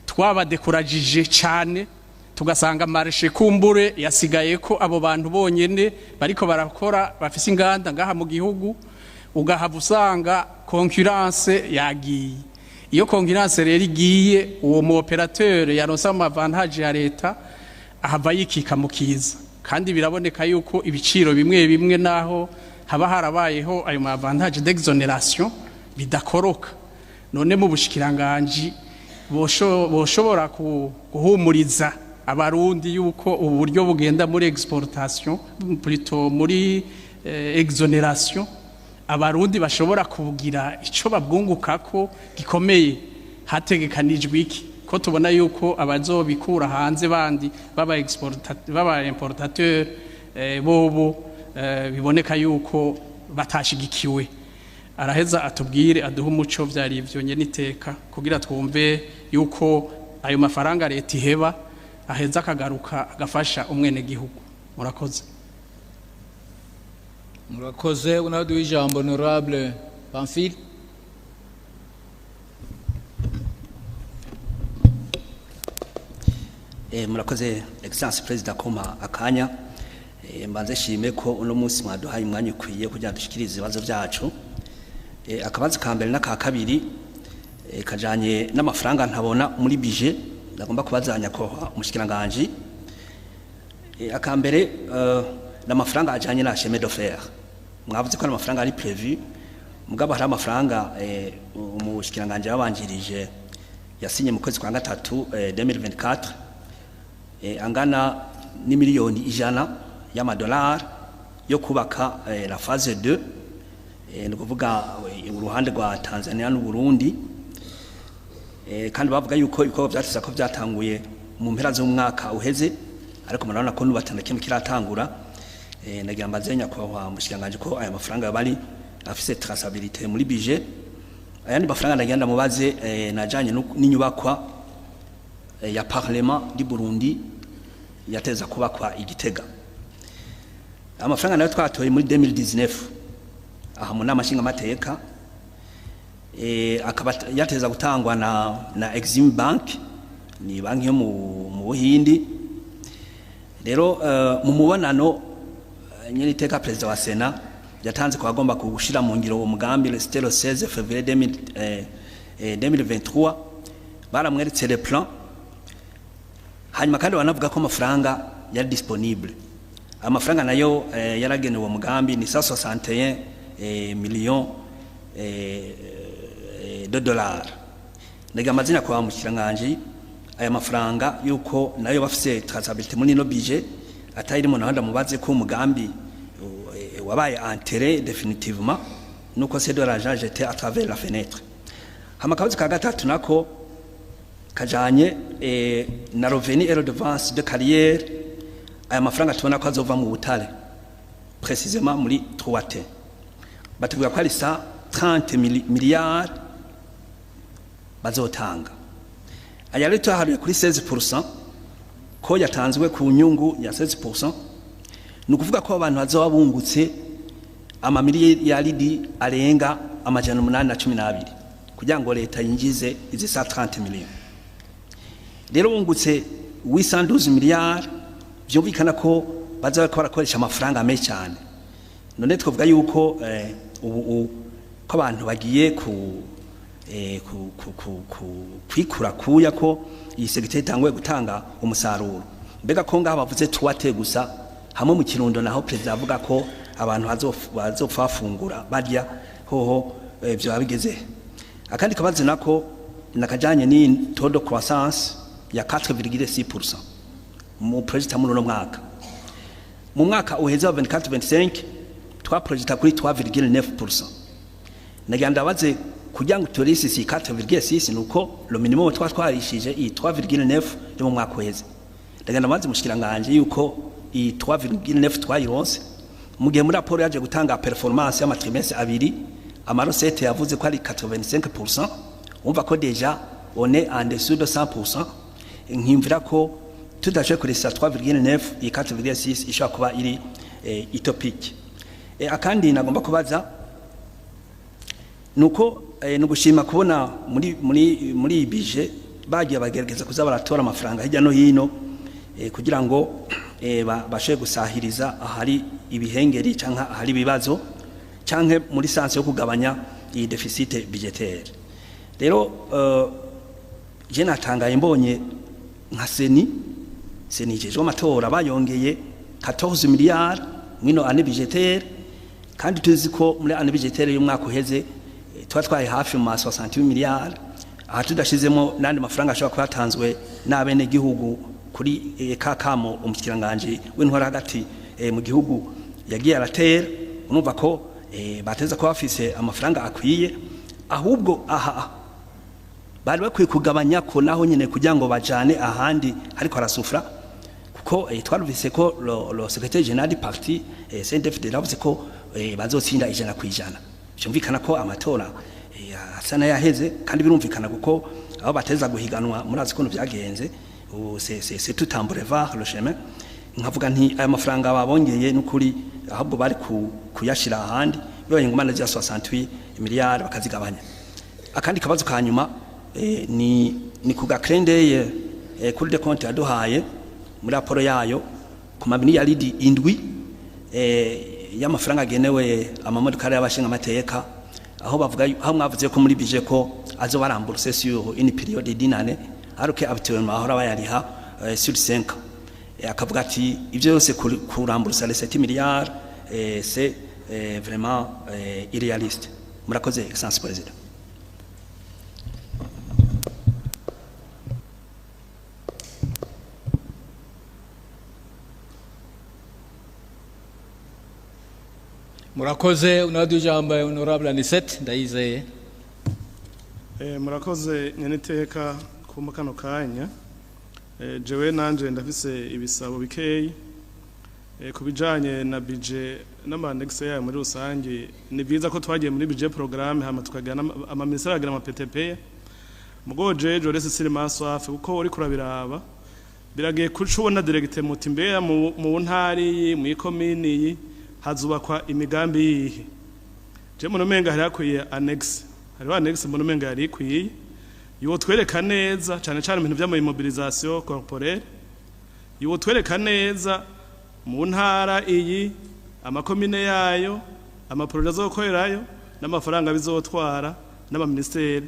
twabadekurajije cyane tugasanga marché kumbure yasigaye ko abo bantu bonyene bariko barakora bafise inganda ngaha mu gihugu ugahava usanga concurrence yagiye iyo concurrence rero igiye uwo mu operateur yaronse amavantage ya leta ahava yikika mu kiza kandi biraboneka yuko ibiciro bimwe naho haba harabayeho ayo mavantage d'exonération bidakoroka none mu bushikiranganje boshobora guhumuriza abarundi yuko uburyo bugenda muri exportation plutôt muri exoneration abarundi bashobora kugira ico babwungukako gikomeye hategekanijwe iki ko tubona yuko abazobikura hanze bandi baba importateur bobo biboneka yuko batashigikiwe araheza atubwire aduha umuco vyari ivyo nyeniteka kugira twumve yuko ayo mafaranga leta iheba aheza akagaruka agafasha umwene gihugu murakoze murakoze unaduha ijambo honorable Pamphile. Murakoze excellence president koma akanya mbanze shime ko uno munsi mwaduhaye umwanya ukwiye kugira dushikirize ibibazo byacu akabazo ka mbere n'aka kabiri kajanye n'amafaranga ntabona muri budget ndagomba kubazanya ko umushikiranganje akambere n'amafaranga ajanye na chemin de fer mwavuze ko amafaranga ari prévu mugabo hari amafaranga umushikiranganje yabanjirije yasinye mu kwezi kwa gatatu 2024 angana ni miliyoni 100 y'amadolari yo kubaka la phase 2 ni kuvuga uruhande rwa Tanzania n'u Burundi kandi bavuga yuko ibikorwa byatse ko byatanguye mu mpera z'umwaka uheze ariko murabona ko nubatana kimwe kiratangura nagira mbazenya kwa mushikanganje ko aya mafaranga bari afise traçabilité muri budget ayandi mafaranga nagenda mubaze najanye n'inyubakwa ya parlement du Burundi yateza kubakwa igitega amafaranga nayo twatoye muri 2019 aha mu nama nshingamateka akaba yateza gutangwa na Exim Bank ni banki yo mu Buhindi rero mu mubonano nyene iteka president wa Sena yatanze ko agomba kugushira mu ngiro uwo mugambi le 16 février 2023 baramweretse le plan hanyuma kandi banavuga ko amafaranga yari disponible amafaranga nayo yaragenewe uwo mugambi ni 161 millions de dollars ndaga amazina kwa mushiranganje aya mafaranga yuko nayo bafise traçabilité muri no budget atayiri mu nahanda mubaze ko umugambi wabaye enterré définitivement nuko c'est de l'argent jeté à travers la fenêtre hamakabuzi ka gatatu nako kajanye na revenu et redevance de carrière aya mafaranga tubona ko azova mu butale précisément muri 3T batubwira ko ari 30 milliards bazotanga aya rero twaharuye kuri 16% ko yatanzwe ku nyungu ya 16% nukuvuga ko abantu bazoba bungutse amamiliyaridi arenga amajana 812 kugira ngo leta yinjize izi 30 millions rero bungutse 812 milliards byumvikana ko bazabe ko barakoresha amafaranga menshi cyane none twavuga yuko ubu ko abantu bagiye kwikura kuya ko iyi segiteri itangwe gutanga umusaruro mbega ko ngaha bavuze tuwate gusa hamwe mu kirundo naho president avuga ko abantu bazofafungura barya hoho byo babigeze akandi kabazo nako nakajanye ni taux de croissance ya 4,6% mu project muri no mwaka mu mwaka uheze wa 24-25 twa project kuri 3,9% naganda baze kugira ngo turisi si 4,6 nuko lo minimum twarishije i 3,9 yo mu mwaka uheze naganda baze mushikiranganje yuko i 3,9 twayironse mu gihe muri rapport yaje gutanga performance ya matrimestre abiri amarosete yavuze ko ari 85% umva ko deja on est en dessous de 100% nkimvira ko tudashe kuri 3,9 i 4,6 ishaka kuba iri utopic akandi nagomba kubaza nuko nugushima kubona muri budget bagiye bagerageza kuza baratora amafaranga hirya no hino kugira ngo bashe gusahiriza ahari ibihengeri canka ahari ibibazo canke muri sanse yo kugabanya iyi deficit budgetaire rero je natangaye mbonye nka seni jeje amatora bayongeye 14 miliyari mwino ane budgetaire kandi tuzi ko muri ane budgetaire y'umwaka uheze twatwaye hafi mu 68 miliyari aha tudashizemo nandi mafaranga ashobora kuba yatanzwe n'abene gihugu kuri kakamo umushikiranganje w'intwara hagati mu gihugu yagiye aratera urumva ko bateza ko bafise amafaranga akwiye ahubwo aha bari bakwiye kugabanya ko naho nyene kugira ngo bajane ahandi ariko arasufra kuko twaruvise ko lo secrétaire général du parti CNDF yavuze ko bazotsinda 100%. Cyumvikana ko amatora asana yaheze kandi birumvikana kuko abo bateza guhiganwa murazi ko byagenze c'est tout en boulevard le chemin nkavuga nti aya mafaranga babongeye n'ukuri ahubwo bari kuyashira ahandi bibaye ngo manager 68 miliyari bakazigabanya akandi kabazo kanyuma ni kuga krendeye kuri de compte yaduhaye muri raporo yayo ku mamiliyari indwi y'amafaranga agenewe amamodoka y'abashingamateka aho bavuga aho mwavuze ko muri bije ko azo baramburse sur une période d'inane alors que habituellement ahora bayariha sur 5 akavuga ati ivyo yose kurambursa les 7 milliards c'est vraiment irréaliste. Murakoze excellence président. Murakoze unadujamba honorable Anisette ndayizeye. Murakoze nyeneteka ku kano kanya. Jewe nanje ndafise ibisabo bikeyi kubijanye na budget n'amandexe yayo muri rusange ni byiza ko twagiye muri budget programme hama tukagana ama ministère agira ama PTP mugoje Jorese Sirima Swafe uko uri kurabiraba biragiye kucubona direct muti mbeya mu ntari mu ikomini hazubakwa imigambi yihe je mu nomenga hari akwiye annex hari annex mu nomenga yari ikwiye yo twereka neza cyane cyane ibintu bya mobilisation corporelle yo twereka neza mu ntara iyi amakomine yayo amaproje azokorerayo n'amafaranga bizotwara n'abaministeri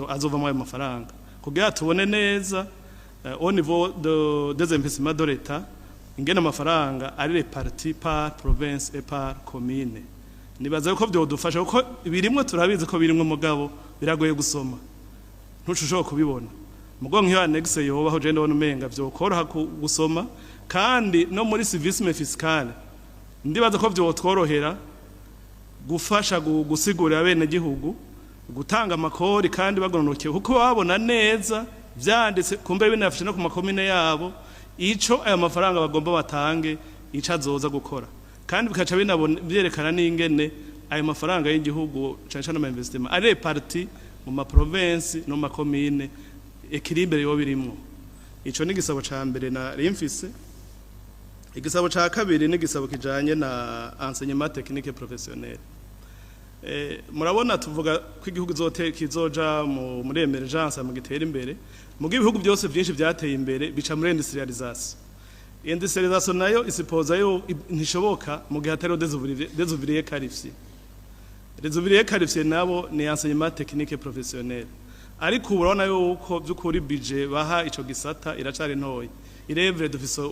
azovamo ayo mafaranga kugira tubone neza au niveau des investissements de l'État ingene amafaranga ari réparti par province et par commune nibaza ko byo dufasha kuko birimwe turabizi ko birimwe mugabo biragoye gusoma ntushobora kubibona mugo nk'iyo annexe yobaho je ndabona umenga vyokoroha gusoma kandi no muri civisme fiscale ndibaza ko vyotworohera gufasha gusigurira bene gihugu gutanga amakori kandi bagononokewe kuko babona neza vyanditse kumbe binafashe no ku makomine yabo ico aya mafaranga bagomba batange ico azoza gukora kandi bikaca binabona byerekana n'ingene aya mafaranga y'igihugu cyane cyane ama investment ari parti mu ma province no ma commune équilibre yo birimo ico ni gisabo ca mbere na rimfise igisabo ca kabiri ni gisabo kijanye na enseignement technique professionnel murabona tuvuga ko igihugu kizoja muri emergence mu gitera imbere mu gihugu byose byinshi byateye imbere bica muri industrialisation nayo isipoza yo ntishoboka mu gihe atari des ouvriers qualifiés les ouvriers qualifiés nabo ni enseignement technique professionnel ariko urabona yuko byukuri budget baha ico gisata iracari ntoyi irevre dufise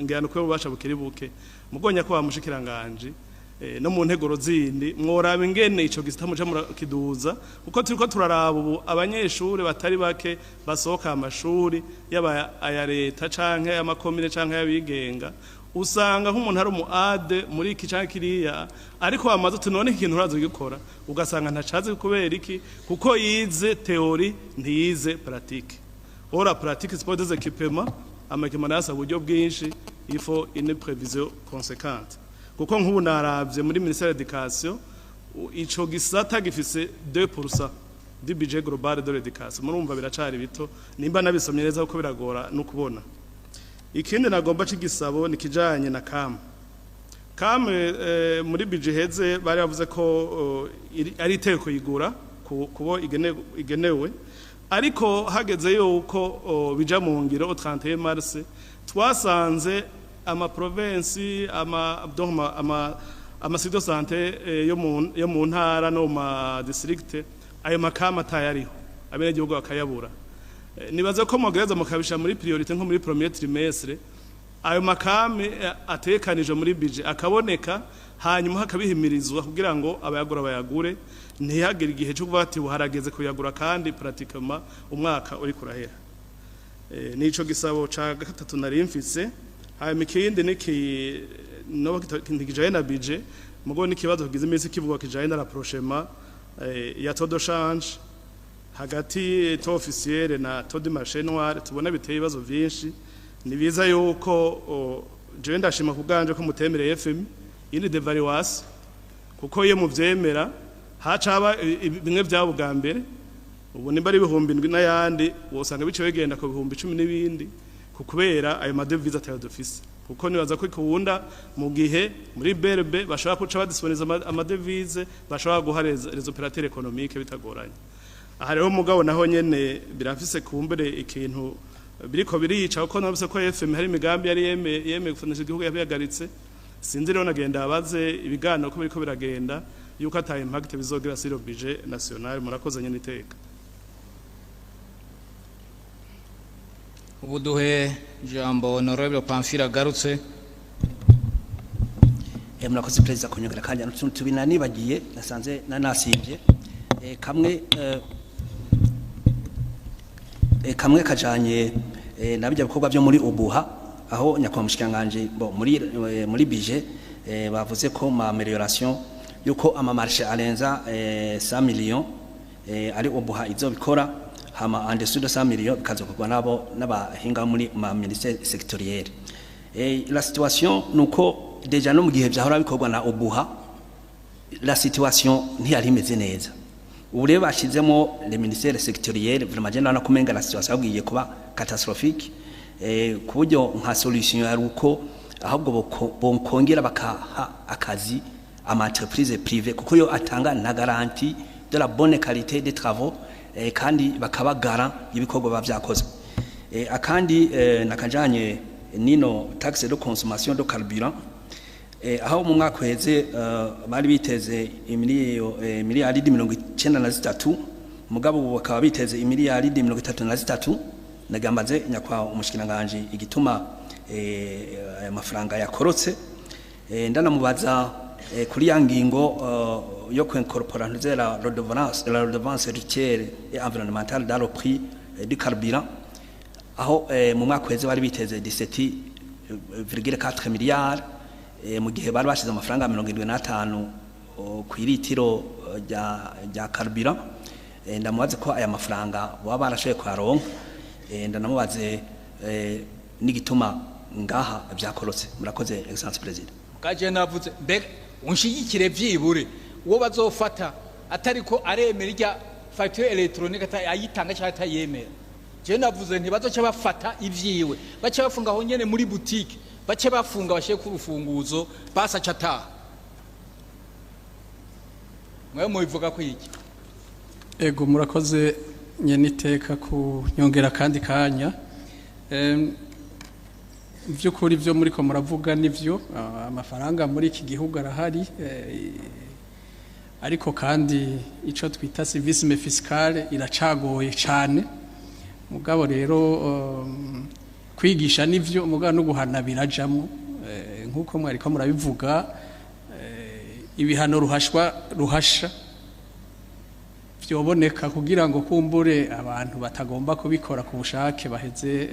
ngiyano ko bubasha bukiri buke mugonya ko bamushikiranganje no mu nteguro zindi mworaba ingene ico gisata muje kiduza kuko turiko turaraba ubu abanyeshuri batari bake basohoka amashuri yaba aya leta canke amakomine canke yabigenga usanga nk'umuntu ari umuade muri iki canke kiriya ariko amaze tunone ikintu urazo gikora ugasanga ntacaze kubera iki kuko yize theory ntiyize pratique ora pratique c'est pas des équipements amakemana yasa buryo bwinshi il faut une prévision conséquente kuko nk'ubu naravye muri Ministerial Education ico gisata gifise 2% du budget global de l'éducation murumva biracari bito nimba nabisomye neza uko biragora no kubona ikindi nagomba cigisabo nikijanye na kam muri budget heze bari bavuze ko ari iteko yigura kubo igenewe ariko hageze yuko bija mu ngiro 31 mars twasanze ama province ama site de santé yo mu ntara no ma district ayo makama tayariho abene gihugu akayabura nibaza ko mugereza mukabisha muri priorité nko muri premier trimestre ayo makame atekanije muri budget akaboneka hanyuma hakabihimirizwa kugira ngo abayagura bayagure ntihagire igihe cyo kuvuga ati buharageze kuyagura kandi pratiquement umwaka uri kurahera. Nico gisabo ca gatatu nari mfise hanyuma ikindi ntikijaye na budget mugo n'ikibazo kigize iminsi kivuga kijaye na rapprochement ya taux de change hagati taux officiel na taux de marché noir tubona biteye ibibazo byinshi. Ni biza yuko je ndashima kuganje ko mutemere FM ini devaluation kuko ye muvyemera hacaba bimwe byabo bwa mbere ubu nimba ari ibihumbi ndwi n'ayandi wosanga bice wegenda ku bihumbi 10 n'ibindi kukubera ayo madevize atayo dufise kuko nibaza ko ikunda mu gihe muri BRB bashaka kuca badisiponiza amadevize bashaka guha les opérateurs économiques bitagoranye. Aha rero mugabo naho nyene birafise kumbere ikintu biriko birica uko nabise ko FM hari imigambi yari yeme gufanisha igihugu yabihagaritse sinzi rero nagenda abaze ibiganiro ko biriko biragenda yuko ata impact bizogira sur le budget national. Murakoze nyene iteka. Ubuduhe jambo honorable Pamphile agarutse. Murakoze president kunyongera kanya tubinani bagiye nasanze nanasivye kamwe kajanye nabijya bikorwa byo muri ubuha aho nyakwa mushikanganje bo muri budget bavuze ko ma amélioration yuko ama marché alenza 100 millions ari ubuha izo bikora hama en dessous de 100 millions bikazokorwa nabo n'abahinga muri ma ministère sectoriel. La situation nuko deja no mu gihe byahora bikorwa na ubuha la situation ntiyari imeze neza. Ureba bashizemo le ministère sectoriel vraiment je ndana kumenga la situation yagiye kuba catastrophique ku buryo nka solution yari uko ahubwo bonkongera bakaha akazi ama entreprise privée kuko yo atanga na garantie de la bonne qualité des travaux kandi bakabagara ibikorwa bavyakoze. Akandi nakajanye nino taxe de consommation de carburant aho mu mwaka uheze bari biteze miliyaridi 93 mugabo bakaba biteze miliyaridi 33 nagambaze nyakwa umushikiranganje igituma amafaranga yakorotse ndanamubaza kuri yangingo yo kwincorpora la redevance routière et environnementale dans le prix du carburant aho mu mwaka uheze bari biteze 17,4 miliyari mu gihe bari bashize amafaranga 75 ku iritiro rya carburant. Ndamubaze ko aya mafaranga baba barashoye kwaronka ndanamubaze n'igituma ngaha byakorotse. Murakoze excellence president. Kaje navuze mbega unshigikire vyibure uwo bazofata atariko aremera irya facture électronique ayitanga cyangwa atayemera. Je navuze ntibazoca bafata ivyiwe bace bafunga aho nyene muri boutique bace bafunga bashe ku rufunguzo basaca ta mwe mubivuga ko iki. Ego murakoze nyene iteka ku nyongera kandi kanya vyukuri vyo muri ko muravuga nivyo amafaranga muri iki gihugu arahari ariko kandi ico twita civisme fiscale iracagoye cyane mugabo rero kwigisha nivyo mugabo no guhana birajamo nkuko mwari ko murabivuga ibihano ruhasha byoboneka kugira ngo kumbure abantu batagomba kubikora ku bushake baheze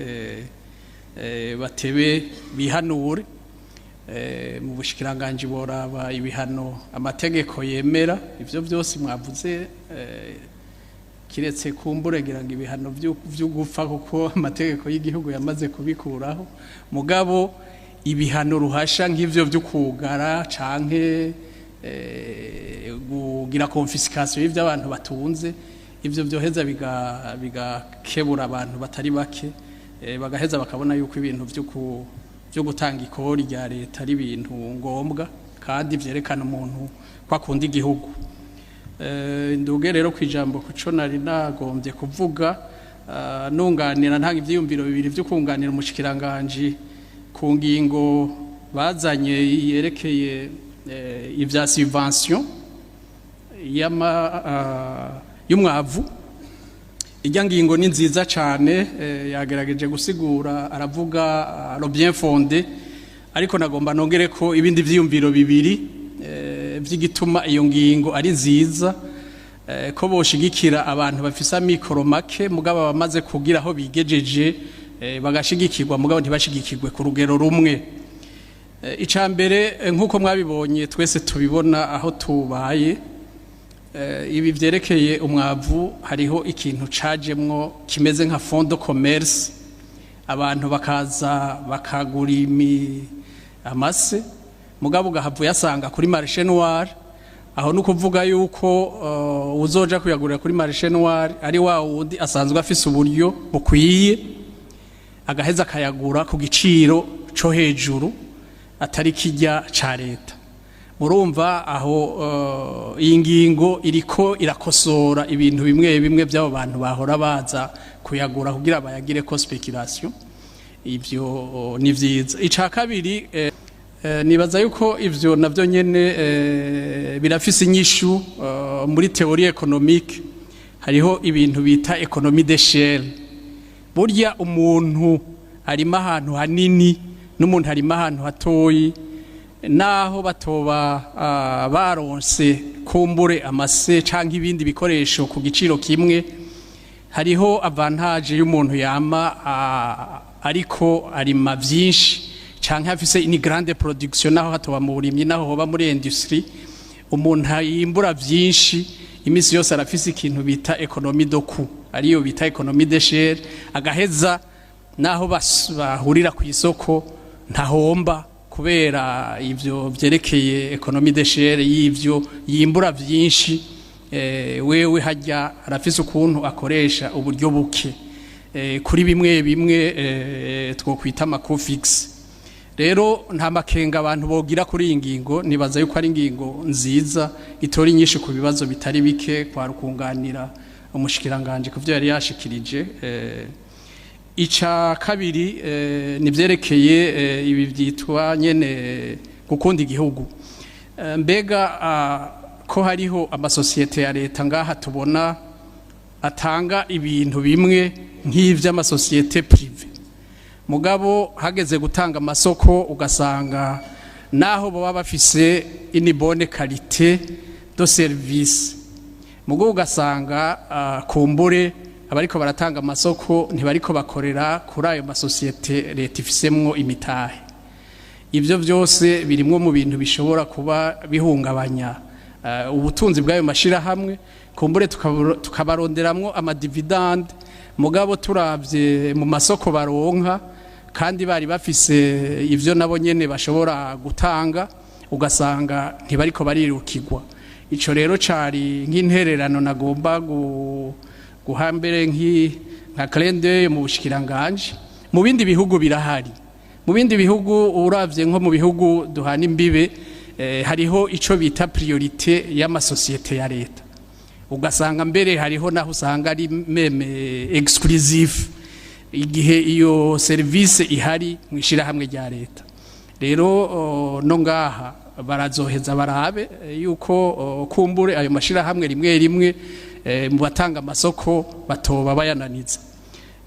batebe bihanure mu bushikiranganje boraba ibihano amategeko yemera ivyo byose mwavuze kiretse kumbure gira ngo ibihano byo gupfa kuko amategeko y'igihugu yamaze kubikuraho mugabo ibihano ruhasha nk'ivyo byo kugara canke kugira confiscation y'ivyo abantu batunze ivyo byoheza bigakebura abantu batari bake bagaheza bakabona yuko ibintu byo gutanga ikori rya leta ari ibintu ngombwa kandi vyerekana umuntu kwakunda igihugu. Nduge rero kwijambo kuco nari nagombye kuvuga nunganira ntanga ivyiyumviro bibiri byo kunganira umushikiranganje ku ngingo bazanye yerekeye ivya subvention y'umwavu ijya ngingo ni nziza cyane yagerageje gusigura aravuga lo bien fondé ariko nagomba nongere ko ibindi vyiyumviro bibiri vy'igituma iyo ngingo ari nziza ko boshigikira abantu bafisa mikoro make mugabo bamaze kugira aho bigejeje bagashigikirwa mugabo ntibashigikirwe ku rugero rumwe icambere nkuko mwabibonye twese tubibona aho tubaye ibi vyerekeye umwavu hariho ikintu cajemwo kimeze nka fond de commerce abantu bakaza bakagura amase mugabo gahavuye asanga kuri marché noir aho nukuvuga yuko uzoja kuyagurira kuri marché noir ari wa wundi asanzwe afise uburyo bukwiye agaheza akayagura ku giciro co hejuru atari kijya ca leta murumva aho iyi ngingo iriko irakosora ibintu bimwe bimwe by'abo bantu bahora baza kuyagura kugira bayagire ko speculation ivyo ni vyiza ica kabiri nibaza yuko ivyo navyo nyene birafise inyishu muri théorie économique hariho ibintu bita économie d'échelle burya umuntu harimo ahantu hanini n'umuntu harimo ahantu hatoyi naho batoba baronse kumbure amase canke ibindi bikoresho ku giciro kimwe hariho avantage y'umuntu yama ariko arima vyinshi canke afise une grande production naho hatoba mu burimyi naho hoba muri industrie umuntu yimbura vyinshi imisi yose arafise ikintu bita économie de coût ariyo bita économie d'échelle agaheza naho bahurira ku isoko ntahomba kubera ivyo vyerekeye économie d'échelle y'ivyo yimbura vyinshi wewe hajya arafise ukuntu akoresha uburyo buke kuri bimwe bimwe twokwita ama fixe rero nta makenga abantu bogira kuri iyi ngingo nibaza yuko ari ingingo nziza itora inyinshi ku bibazo bitari bike kwa rukunganira umushikiranganje kuvyo yari yashikirije ica kabiri nivyerekeye ibi vyitwa nyene gukunda igihugu mbega ko hariho amasosiyete ya leta ngaha tubona atanga ibintu bimwe nk'ivy'amasosiyete prive mugabo hageze gutanga amasoko ugasanga naho baba bafise une bonne qualité de service mugabo ugasanga kumbure abariko baratanga amasoko ntibariko bakorera kuri ayo masosiyete leta ifisemwo imitahe ivyo vyose birimwo mu bintu bishobora kuba bihungabanya ubutunzi bw'ayo mashira hamwe kumbure tukabaronderamwo amadividende mugabo turavye mu masoko baronka kandi bari bafise ivyo nabo nyene bashobora gutanga ugasanga ntibariko barirukirwa ico rero cari nk'intererano nagomba guhambere nka calendrier mu bushikiranganje mu bindi bihugu birahari mu bindi bihugu uravye nko mu bihugu duhana imbibe hariho ico bita priorité y'amasosiyete ya leta ugasanga mbere hariho naho usanga ari meme exclusive igihe iyo service ihari mwishira hamwe rya leta rero no ngaha barazoheza barabe yuko kumbure ayo mashira hamwe rimwe rimwe mu batanga amasoko batoba bayananiza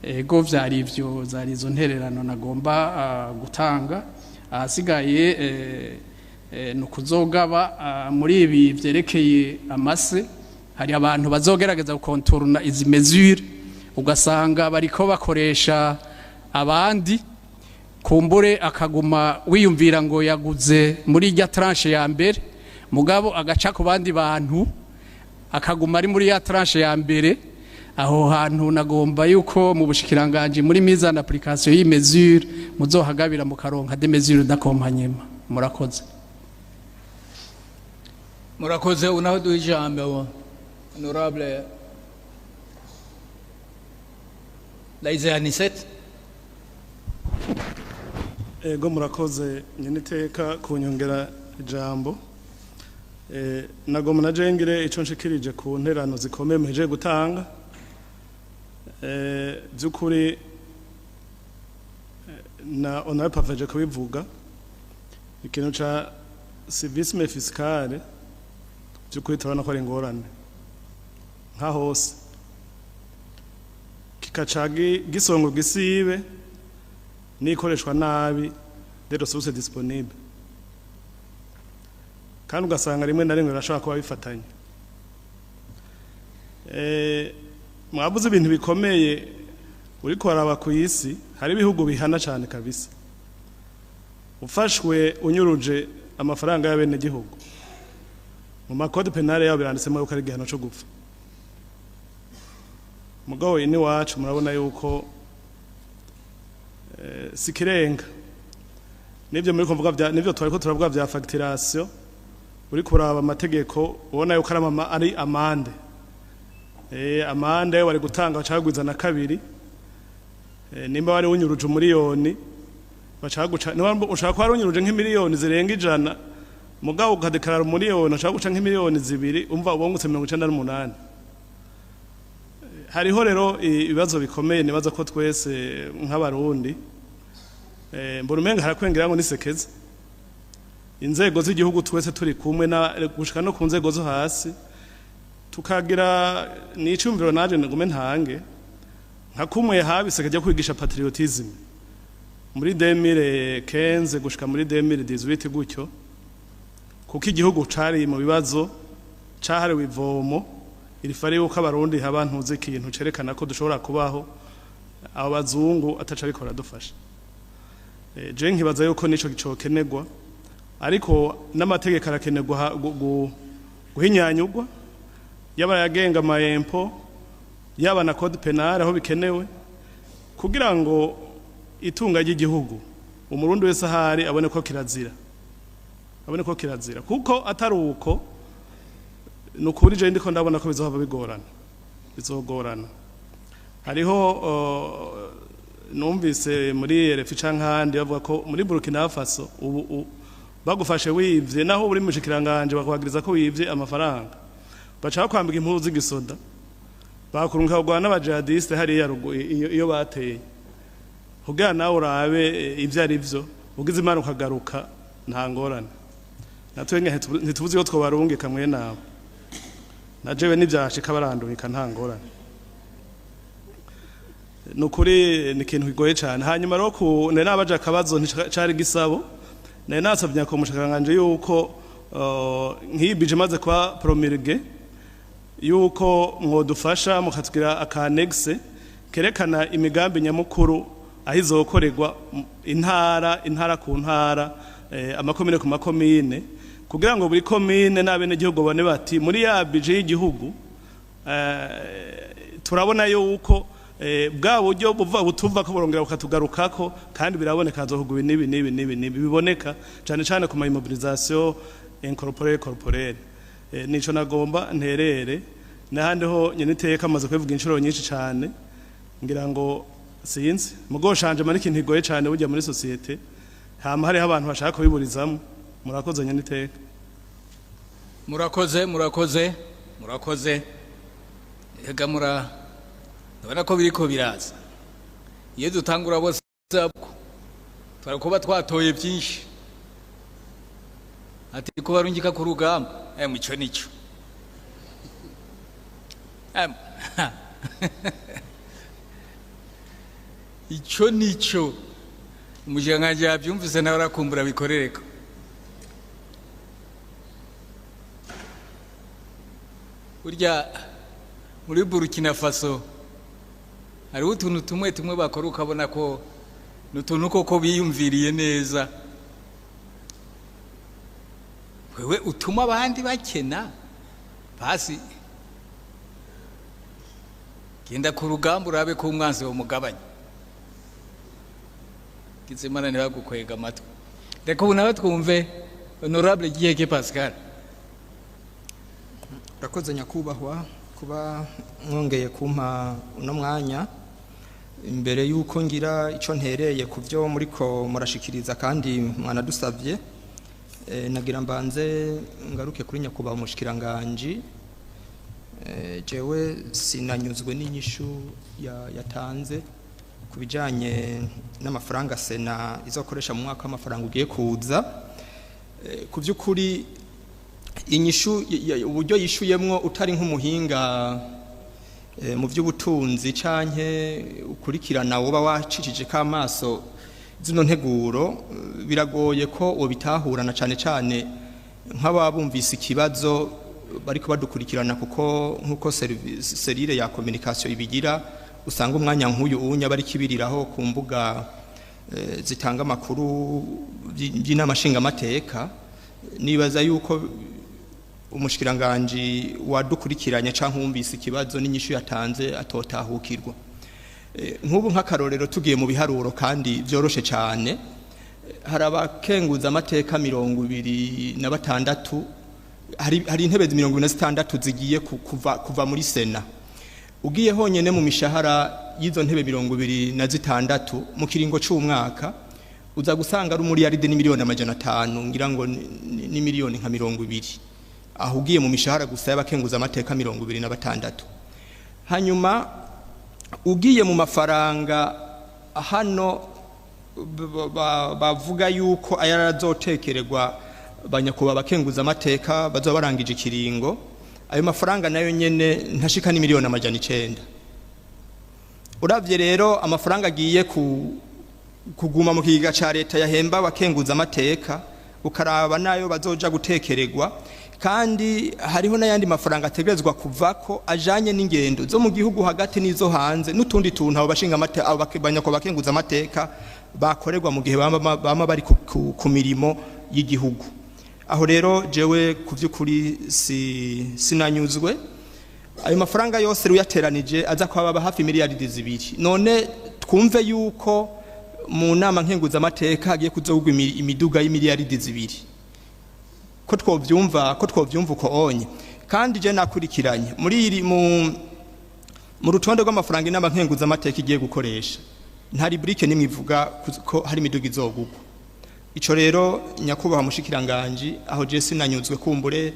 ego vyari ivyo zari izo ntererano nagomba gutanga ahasigaye nukuzogaba muri ibi vyerekeye amase hari abantu bazogerageza gukontoruna izi mesure ugasanga bariko bakoresha abandi kumbure akaguma wiyumvira ngo yaguze muri irya tranche ya mbere mugabo agaca ku bandi bantu akaguma ari muri ya tranche ya mbere aho hantu nagomba yuko mu bushikiranganje muri mise en application yi mesure muzohagabira mu karonka de mesure d'accompagnement murakoze murakoze unaho duhijambo honorable Laize Anisette ego murakoze nyene teka kunyongera ijambo nagomba najengire ico nshikirije ku nterano zikomeye muheje gutanga byukuri na onawe pavaje kubivuga ikintu ca civisme fiscale byukuri turabona ko ari ingorane nka hose kikaca gisongo gisibe n'ikoreshwa nabi des ressources disponibles kandi ugasanga rimwe na rimwe birashobora kuba bifatanye mwabuze ibintu bikomeye uri kwaraba ku isi hari ibihugu bihana cyane kabisa ufashwe unyuruje amafaranga y'abene gihugu mu makode penale yabo biranditsemo yuko ari igihano cyo gupfa mugabo ini wacu murabona yuko sikirenga nibyo muri kuvuga bya nibyo twari ko turavuga bya facturation uri kuraba amategeko ubona yuko ari amande amande wari gutanga bacagwiza na kabiri nimba wari unyuruje umuriyoni bacaguca ushaka ko wari unyuruje nk'imiliyoni zirenga 100 mugabo ukadekarara umuriyoni ushaka guca nk'imiliyoni 2 umva ubongutse 98 hariho rero ibibazo bikomeye nibaza ko twese nk'abarundi mbona umenga harakwengera ngo nisekeze inzego z'igihugu twese turi kumwe na gushika no ku nzego zo hasi tukagira n'icumbiro naje ngume ntange nka kumwe habiseke ryo kwigisha patriotism muri 2015 gushika muri 2018 gutyo kuko igihugu cari mu bibazo cahariwe ivomo irifari yuko abarundi habantuze ikintu cerekana ko dushobora kubaho abo bazungu ataca bikora dufasha je nkibaza yuko nico gicokenegwa ariko n'amategeko arakenegwa guhinyanyugwa yaba yagenga amayempo yaba na code penal aho bikenewe kugira ngo itunga ry'igihugu umurundi wese ahari abone ko kirazira kuko atari uko nukuri je ndiko ndabona ko bizohava bizogorana hariho numvise muri RFI cankandi bavuga ko muri Burkina Faso ubu bagufashe wivye naho uri mushikiranganje bakwagiriza ko wivye amafaranga bacha kwambika impuzu z'igisoda bakurunka kugwana n'abajihadiste hari iyo bateye kugira nawe urabe ivyo ari byo ugize imana ukagaruka nta ngorane natwe ntitubuzi ko twobarungika mwe nawe najewe n'ivyashika barandurika nta ngorane nukuri ni ikintu kigoye cyane hanyuma rero ku nabaje akabazo nticari gisabo nasabye ko mushakanganje yuko nk'ibije maze kwa promulgue yuko mwodufasha mukatwira akanexe kerekana imigambi nyamukuru ahizokorerwa intara ku ntara amakomine ku makomine kugira ngo buri komine n'abene gihugu bone bati muri ya budget y'igihugu turabona yuko bwa buryo butuva ko borongera bukatugarukako kandi biraboneka azohugu nibi biboneka cyane cyane ku mobilisation incorporelle nico nagomba nterere nahandi ho nyene iteka amaze kwivuga inshuro nyinshi cyane ngira ngo sinzi mugoshanje mani kintu igoye cyane burya muri societe hama hari abantu bashaka kubiburizamo murakoze nyene iteka murakoze ega ndabona ko biriko biraza iyo dutangura bose twarakuba twatoye byinshi ati ko barungika ku rugamba muco nico ico nico umujyangaje yabyumvise nawe arakumbura bikorereka burya muri Burkina Faso hari utuntu tumwe bakora ukabona ko nutuntu koko biyumviriye neza wewe utuma abandi bakena basi genda ku rugamba urabe ko umwanzi wo mugabanya kizimana ntibagukwega amatwi reka ubu nawe twumve honorable Giyeke Pascal. Urakoze nyakubahwa kuba mwongeye kumpa uno mwanya imbere yuko ngira ico ntereye ku byo muriko murashikiriza kandi mwanadusavye nagira mbanze ngaruke kuri nyakubahwa umushikiranganje jewe sinanyuzwe n'inyishu yatanze kubijanye n'amafaranga sena izokoresha mu mwaka w'amafaranga ugiye kuza ku byukuri inyishu uburyo yishuyemwo utari nk'umuhinga mu by'ubutunzi canke ukurikirana woba wacicije k'amaso zino nteguro biragoye ko ubitahurana cane cane nk'ababumvise ikibazo bariko badukurikirana kuko nkuko serire ya communication ibigira usanga umwanya nk'uyu unya bari kibiriraho ku mbuga zitanga makuru y'inamashinga mateka nibaza yuko umushikiranganje wadukurikiranye canke wumvise ikibazo n'inyishu yatanze atotahukirwa nk'ubu nk'akarorero tugiye mu biharuro kandi byoroshe cyane hari abakenguza amateka 26 hari intebe 26 zigiye kuva muri sena ugiye honyene mu mishahara y'izo ntebe 26 mu kiringo c'umwaka uza gusanga ari muri yaride ni miliyoni 500 ngira ngo ni miliyoni nka 20 aho ugiye mu mishahara gusa y'abakenguza amateka 26 hanyuma ugiye mu mafaranga hano bavuga yuko ayarazotekererwa banyakuba bakenguza amateka bazo barangije ikiringo ayo mafaranga nayo nyene ntashika ni miliyoni 900 uravye rero amafaranga agiye kuguma mu kiga ca leta yahemba bakenguza amateka ukaraba nayo bazoja gutekererwa kandi hariho n'ayandi mafaranga ategerezwa kuvako ajanye n'ingendo zo mu gihugu hagati nizo hanze n'utundi tuntu abo bashinga amateka abo banyako bakenguza amateka bakorerwa mu gihe bama bari ku mirimo y'igihugu aho rero jewe kuvyukuri sinanyuzwe ayo mafaranga yose ruyateranije aza kwaba hafi miliyaridi 2 none twumve yuko mu nama nkenguza amateka hagiye kuzogwa imiduga y'imiliyaridi 2 ko twovyumva uko onye kandi je nakurikiranye muri mu rutonde rw'amafaranga inama nkenguza amateka igiye gukoresha ntari brike nimwe ivuga ko hari imiduga izogugwa ico rero nyakubaha mushikiranganje aho je sinanyuzwe kumbure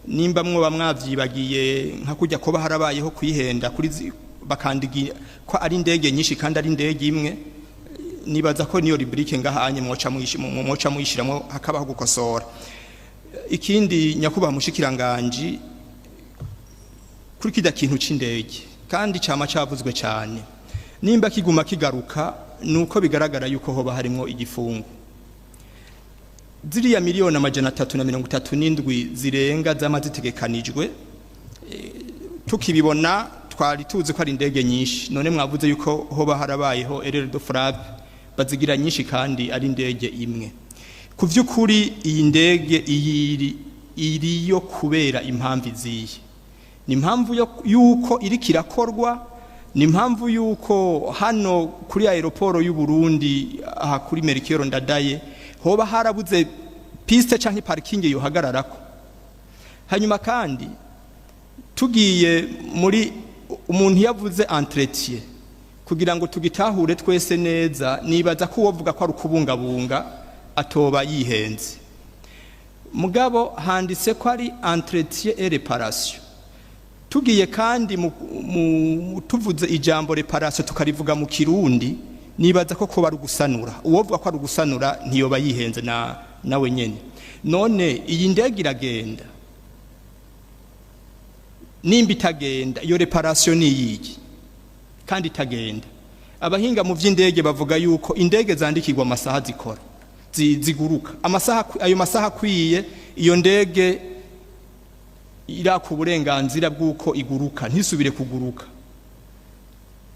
nimba mwo bamwavyibagiye nka kujya ko baharabayeho kwihenda kuri bakandigira ko ari indege nyinshi kandi ari indege imwe nibaza ko niyo rubrike ngahanye mwoca muyishiramo hakabaho gukosora ikindi nyakubaha mushikiranganje kuri kida kintu c'indege kandi cama cavuzwe cyane nimba kiguma kigaruka nuko bigaragara yuko hoba harimo igifungo ziriya miliyoni 337 zirenga zamazitegekanijwe tukibibona twari tuzi ko ari indege nyinshi none mwavuze yuko hoba harabayeho erreur de frappe bazigira nyinshi kandi ari indege imwe kuvyukuri iyi ndege iriyo kubera impamvu iziye ni impamvu yuko iri kirakorwa ni impamvu yuko hano kuri aeroport y'u Burundi aha kuri Merikero ndadaye hoba harabuze piste canke parking yohagararako hanyuma kandi tugiye muri umuntu yavuze entretien kugira ngo tugitahure twese neza nibaza ko wovuga ko ari kubungabunga atoba yihenze mugabo handitse ko ari entretien et réparation tugiye kandi tuvuze ijambo réparation tukarivuga mu kirundi nibaza ko bari gusanura uwovuga ko ari gusanura ntiyoba yihenze nawe nyene none iyi ndege iragenda nimba itagenda iyo réparation ni yiki kandi itagenda abahinga mu vy'indege bavuga yuko indege zandikirwa amasaha zikora ziguruka ayo masaha kwiye iyo ndege iraka uburenganzira bw'uko iguruka ntisubire kuguruka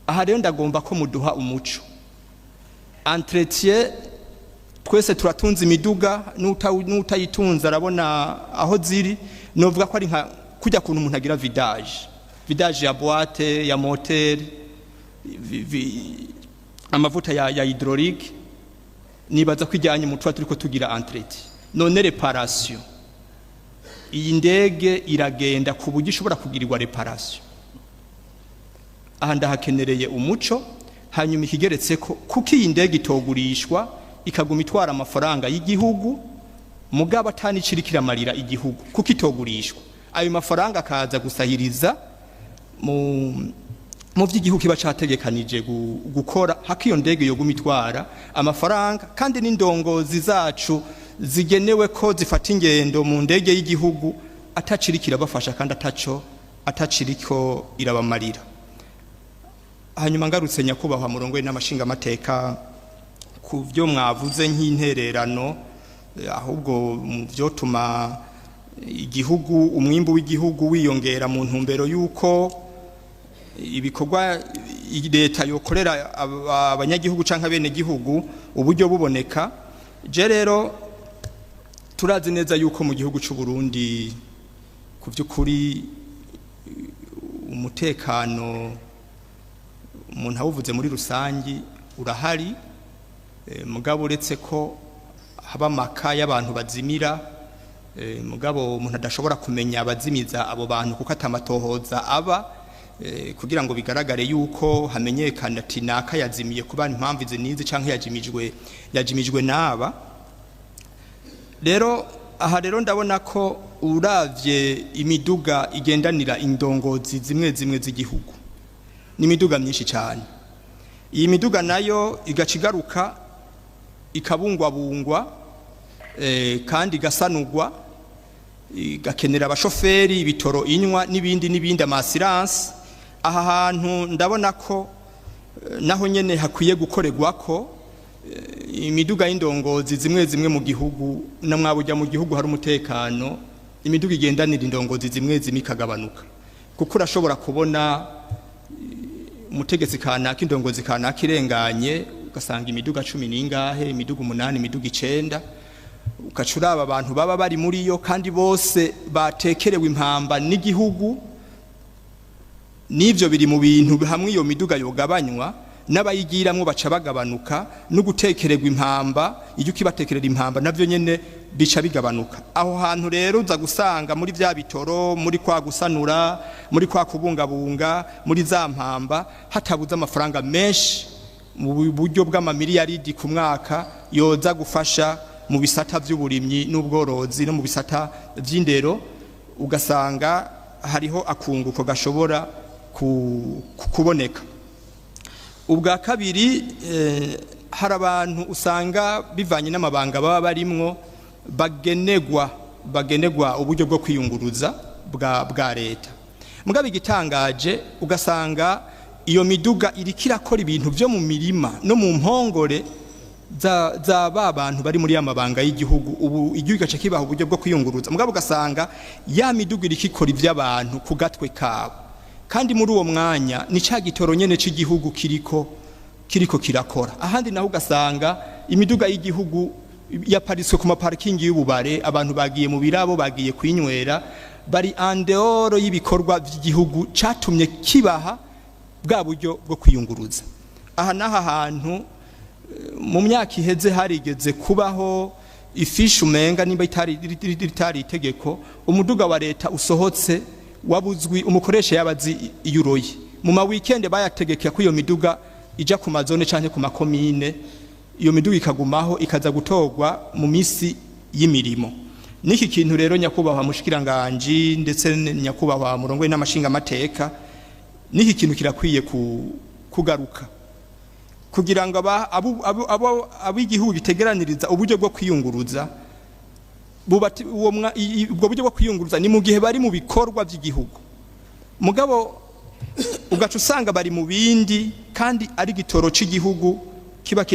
aha rero ndagomba ko muduha umuco entretien twese turatunze imiduga n'utayitunze arabona aho ziri novuga ko ari nka kujya kuntu umuntu agira vidage ya boîte ya moteur amavuta ya hydraulique nibaza ko ijyanye mu twa turiko tugira entretien none réparation iyi ndege iragenda ku buryo ishobora kugirirwa réparation aha ndahakenereye umuco hanyuma ikigeretse ko kuko iyi ndege itogurishwa ikaguma itwara amafaranga y'igihugu mugabo atani cirikira marira igihugu kuko itogurishwa ayo mafaranga akaza gusahiriza mu vy'igihugu kiba categekanije gukora hakiyo ndege yo gumitwara amafaranga kandi n'indongozi zacu zigenewe ko zifata ingendo mu ndege y'igihugu atacirikira bafasha kandi ataciriko irabamarira hanyuma ngarutse nyakubahwa murongo n'amashinga amateka ku byo mwavuze nk'intererano ahubwo mu byo tuma igihugu umwimbu w'igihugu wiyongera mu ntumbero yuko ibikorwa leta yokorera abanyagihugu canke bene gihugu uburyo buboneka je rero turazi neza yuko mu gihugu cy'u Burundi ku by'ukuri umutekano umuntu awuvuze muri rusangi urahari mugabo uretse ko haba maka y'abantu bazimira mugabo umuntu adashobora kumenya abazimiza abo bantu kuko atamatohoza aba kugira ngo bigaragare yuko hamenyekana ati naka yazimiye kuba impamvu zinizi canke yajimijwe naba rero aha rero ndabona ko uravye imiduga igendanira indongozi zimwe zimwe z'igihugu ni imiduga myinshi cyane iyi miduga nayo igacigaruka ikabungwabungwa kandi gasanurwa igakenera abashoferi ibitoro inywa n'ibindi amasiranse aha hantu ndabona ko naho nyene hakwiye gukorerwa ko imiduga y'indongozi zimwe zimwe mu gihugu na mwabujya mu gihugu hari umutekano imiduga igendanira indongozi zimwe zimwe ikagabanuka kuko urashobora kubona umutegetsi kanaka indongozi kanaka irenganye ugasanga imiduga 10 n'ingahe imiduga 8 imiduga 9 ukacuraba abantu baba bari muri yo kandi bose batekerewe impamba n'igihugu nivyo biri mu bintu hamwe iyo miduga yogabanywa n'abayigiramwo baca bagabanuka no gutekererwa impamba iyo kibatekerera impamba navyo nyene bica bigabanuka aho hantu rero uza gusanga muri vya bitoro muri kwa gusanura muri kwa kubungabunga muri za mpamba hatabuza amafaranga menshi mu buryo bw'amamiliyaridi ku mwaka yoza gufasha mu bisata by'uburimyi n'ubworozi no mu bisata by'indero ugasanga hariho akunguko gashobora kuboneka ubwa kabiri hari abantu usanga bivanye n'amabanga baba barimwo bagenegwa uburyo bwo kwiyunguruza bwa leta mugabe igitangaje ugasanga iyo miduga irikirakora ibintu byo mu mirima no mu mpongore za bantu bari muri amabanga y'igihugu ubu igihugu gace kibaho uburyo bwo kwiyunguruza mugabe ugasanga ya miduga irikikora ivy'abantu ku gatwe kabo kandi muri uwo mwanya ni ca gitoro nyene c'igihugu kiriko kirakora ahandi naho ugasanga imiduga y'igihugu yaparitswe ku maparking y'ububare abantu bagiye mu birabo bagiye kwinywera bari andeoro y'ibikorwa by'igihugu catumye kibaha bwa buryo bwo kwiyunguruza aha naha hantu mu myaka iheze harigeze kubaho ifishu menga nimba itari itegeko umuduga wa leta usohotse wabuzwi umukoresha yabazi yuroye mu ma weekend bayategeka ko iyo miduga ija ku mazone canke ku makomine iyo miduga ikagumaho ikaza gutorwa mu misi y'imirimo niki kintu rero nyakubahwa mushikiranganje ndetse nyakubahwa murongo n'amashinga amateka niki kintu kirakwiye kugaruka kugira ngo abigihugu bitegeraniriza uburyo bwo kwiyunguruza ubwo buryo bwo kwiyunguruza ni mu gihe bari mu bikorwa by'igihugu mugabo ugaca usanga bari mu bindi kandi ari gitoro cy'igihugu kiba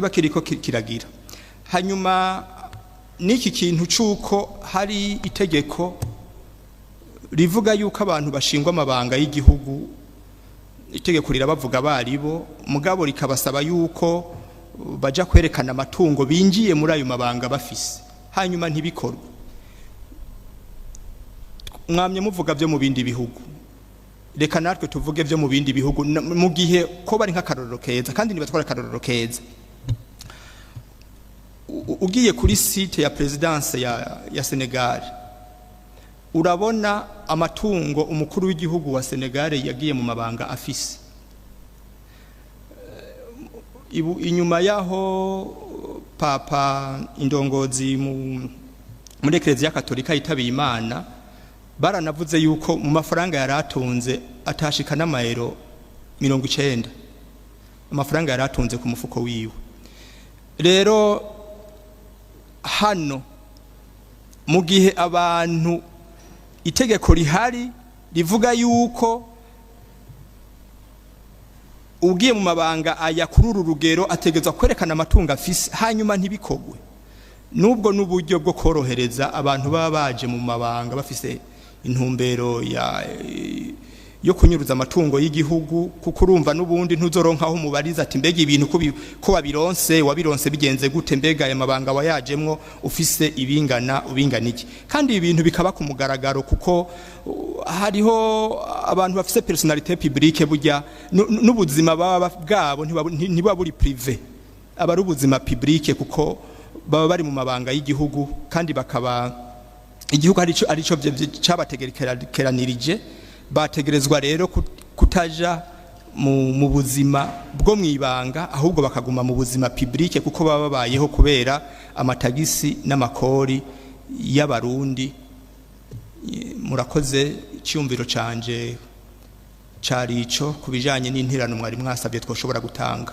kiriko kiragira hanyuma niki kintu cyuko hari itegeko rivuga yuko abantu bashingwa amabanga y'igihugu itegeko rirabavuga baribo mugabo rikabasaba yuko baja kwerekana amatungo binjiye muri ayo mabanga bafise hanyuma ntibikorwe mwamye muvuga byo mu bindi bihugu reka natwe tuvuge byo mu bindi bihugu mu gihe ko bari nk'akarorero keza kandi nibatwara akarorero keza ugiye kuri site ya presidence ya Senegal urabona amatungo umukuru w'igihugu wa Senegal yagiye mu mabanga afise inyuma yaho papa indongozi muri Eklezia Katolika yitabiye Imana baranavuze yuko mu mafaranga yaratunze atashika n'amayero 90 amafaranga yaratunze ku mufuko wiwe rero hano mu gihe abantu itegeko rihari rivuga yuko ugiye mu mabanga aya kuri uru rugero ategezwa kwerekana amatungo afise hanyuma ntibikogwe nubwo n'uburyo bwo korohereza abantu baba baje mu mabanga bafise intumbero yo kunyuruza amatungo y'igihugu kuko urumva n'ubundi ntuzoronkaho mubariza ati mbega ibintu ko wabironse bigenze gute mbega aya mabanga wayajemwo ufise ubingana iki kandi ibintu bikaba ku mugaragaro kuko hariho abantu bafise personalite publique burya n'ubuzima baba bwabo ntiba buri privé aba ari ubuzima publique kuko baba bari mu mabanga y'igihugu kandi bakaba igihugu arico cabategereranirije bategerezwa rero kutaja mu buzima bwo mwibanga ahubwo bakaguma mu buzima publique kuko baba babayeho kubera amatagisi n'amakori y'abarundi. Murakoze icyumviro canje carico kubijanye n'intirano mwari mwasabye twoshobora gutanga.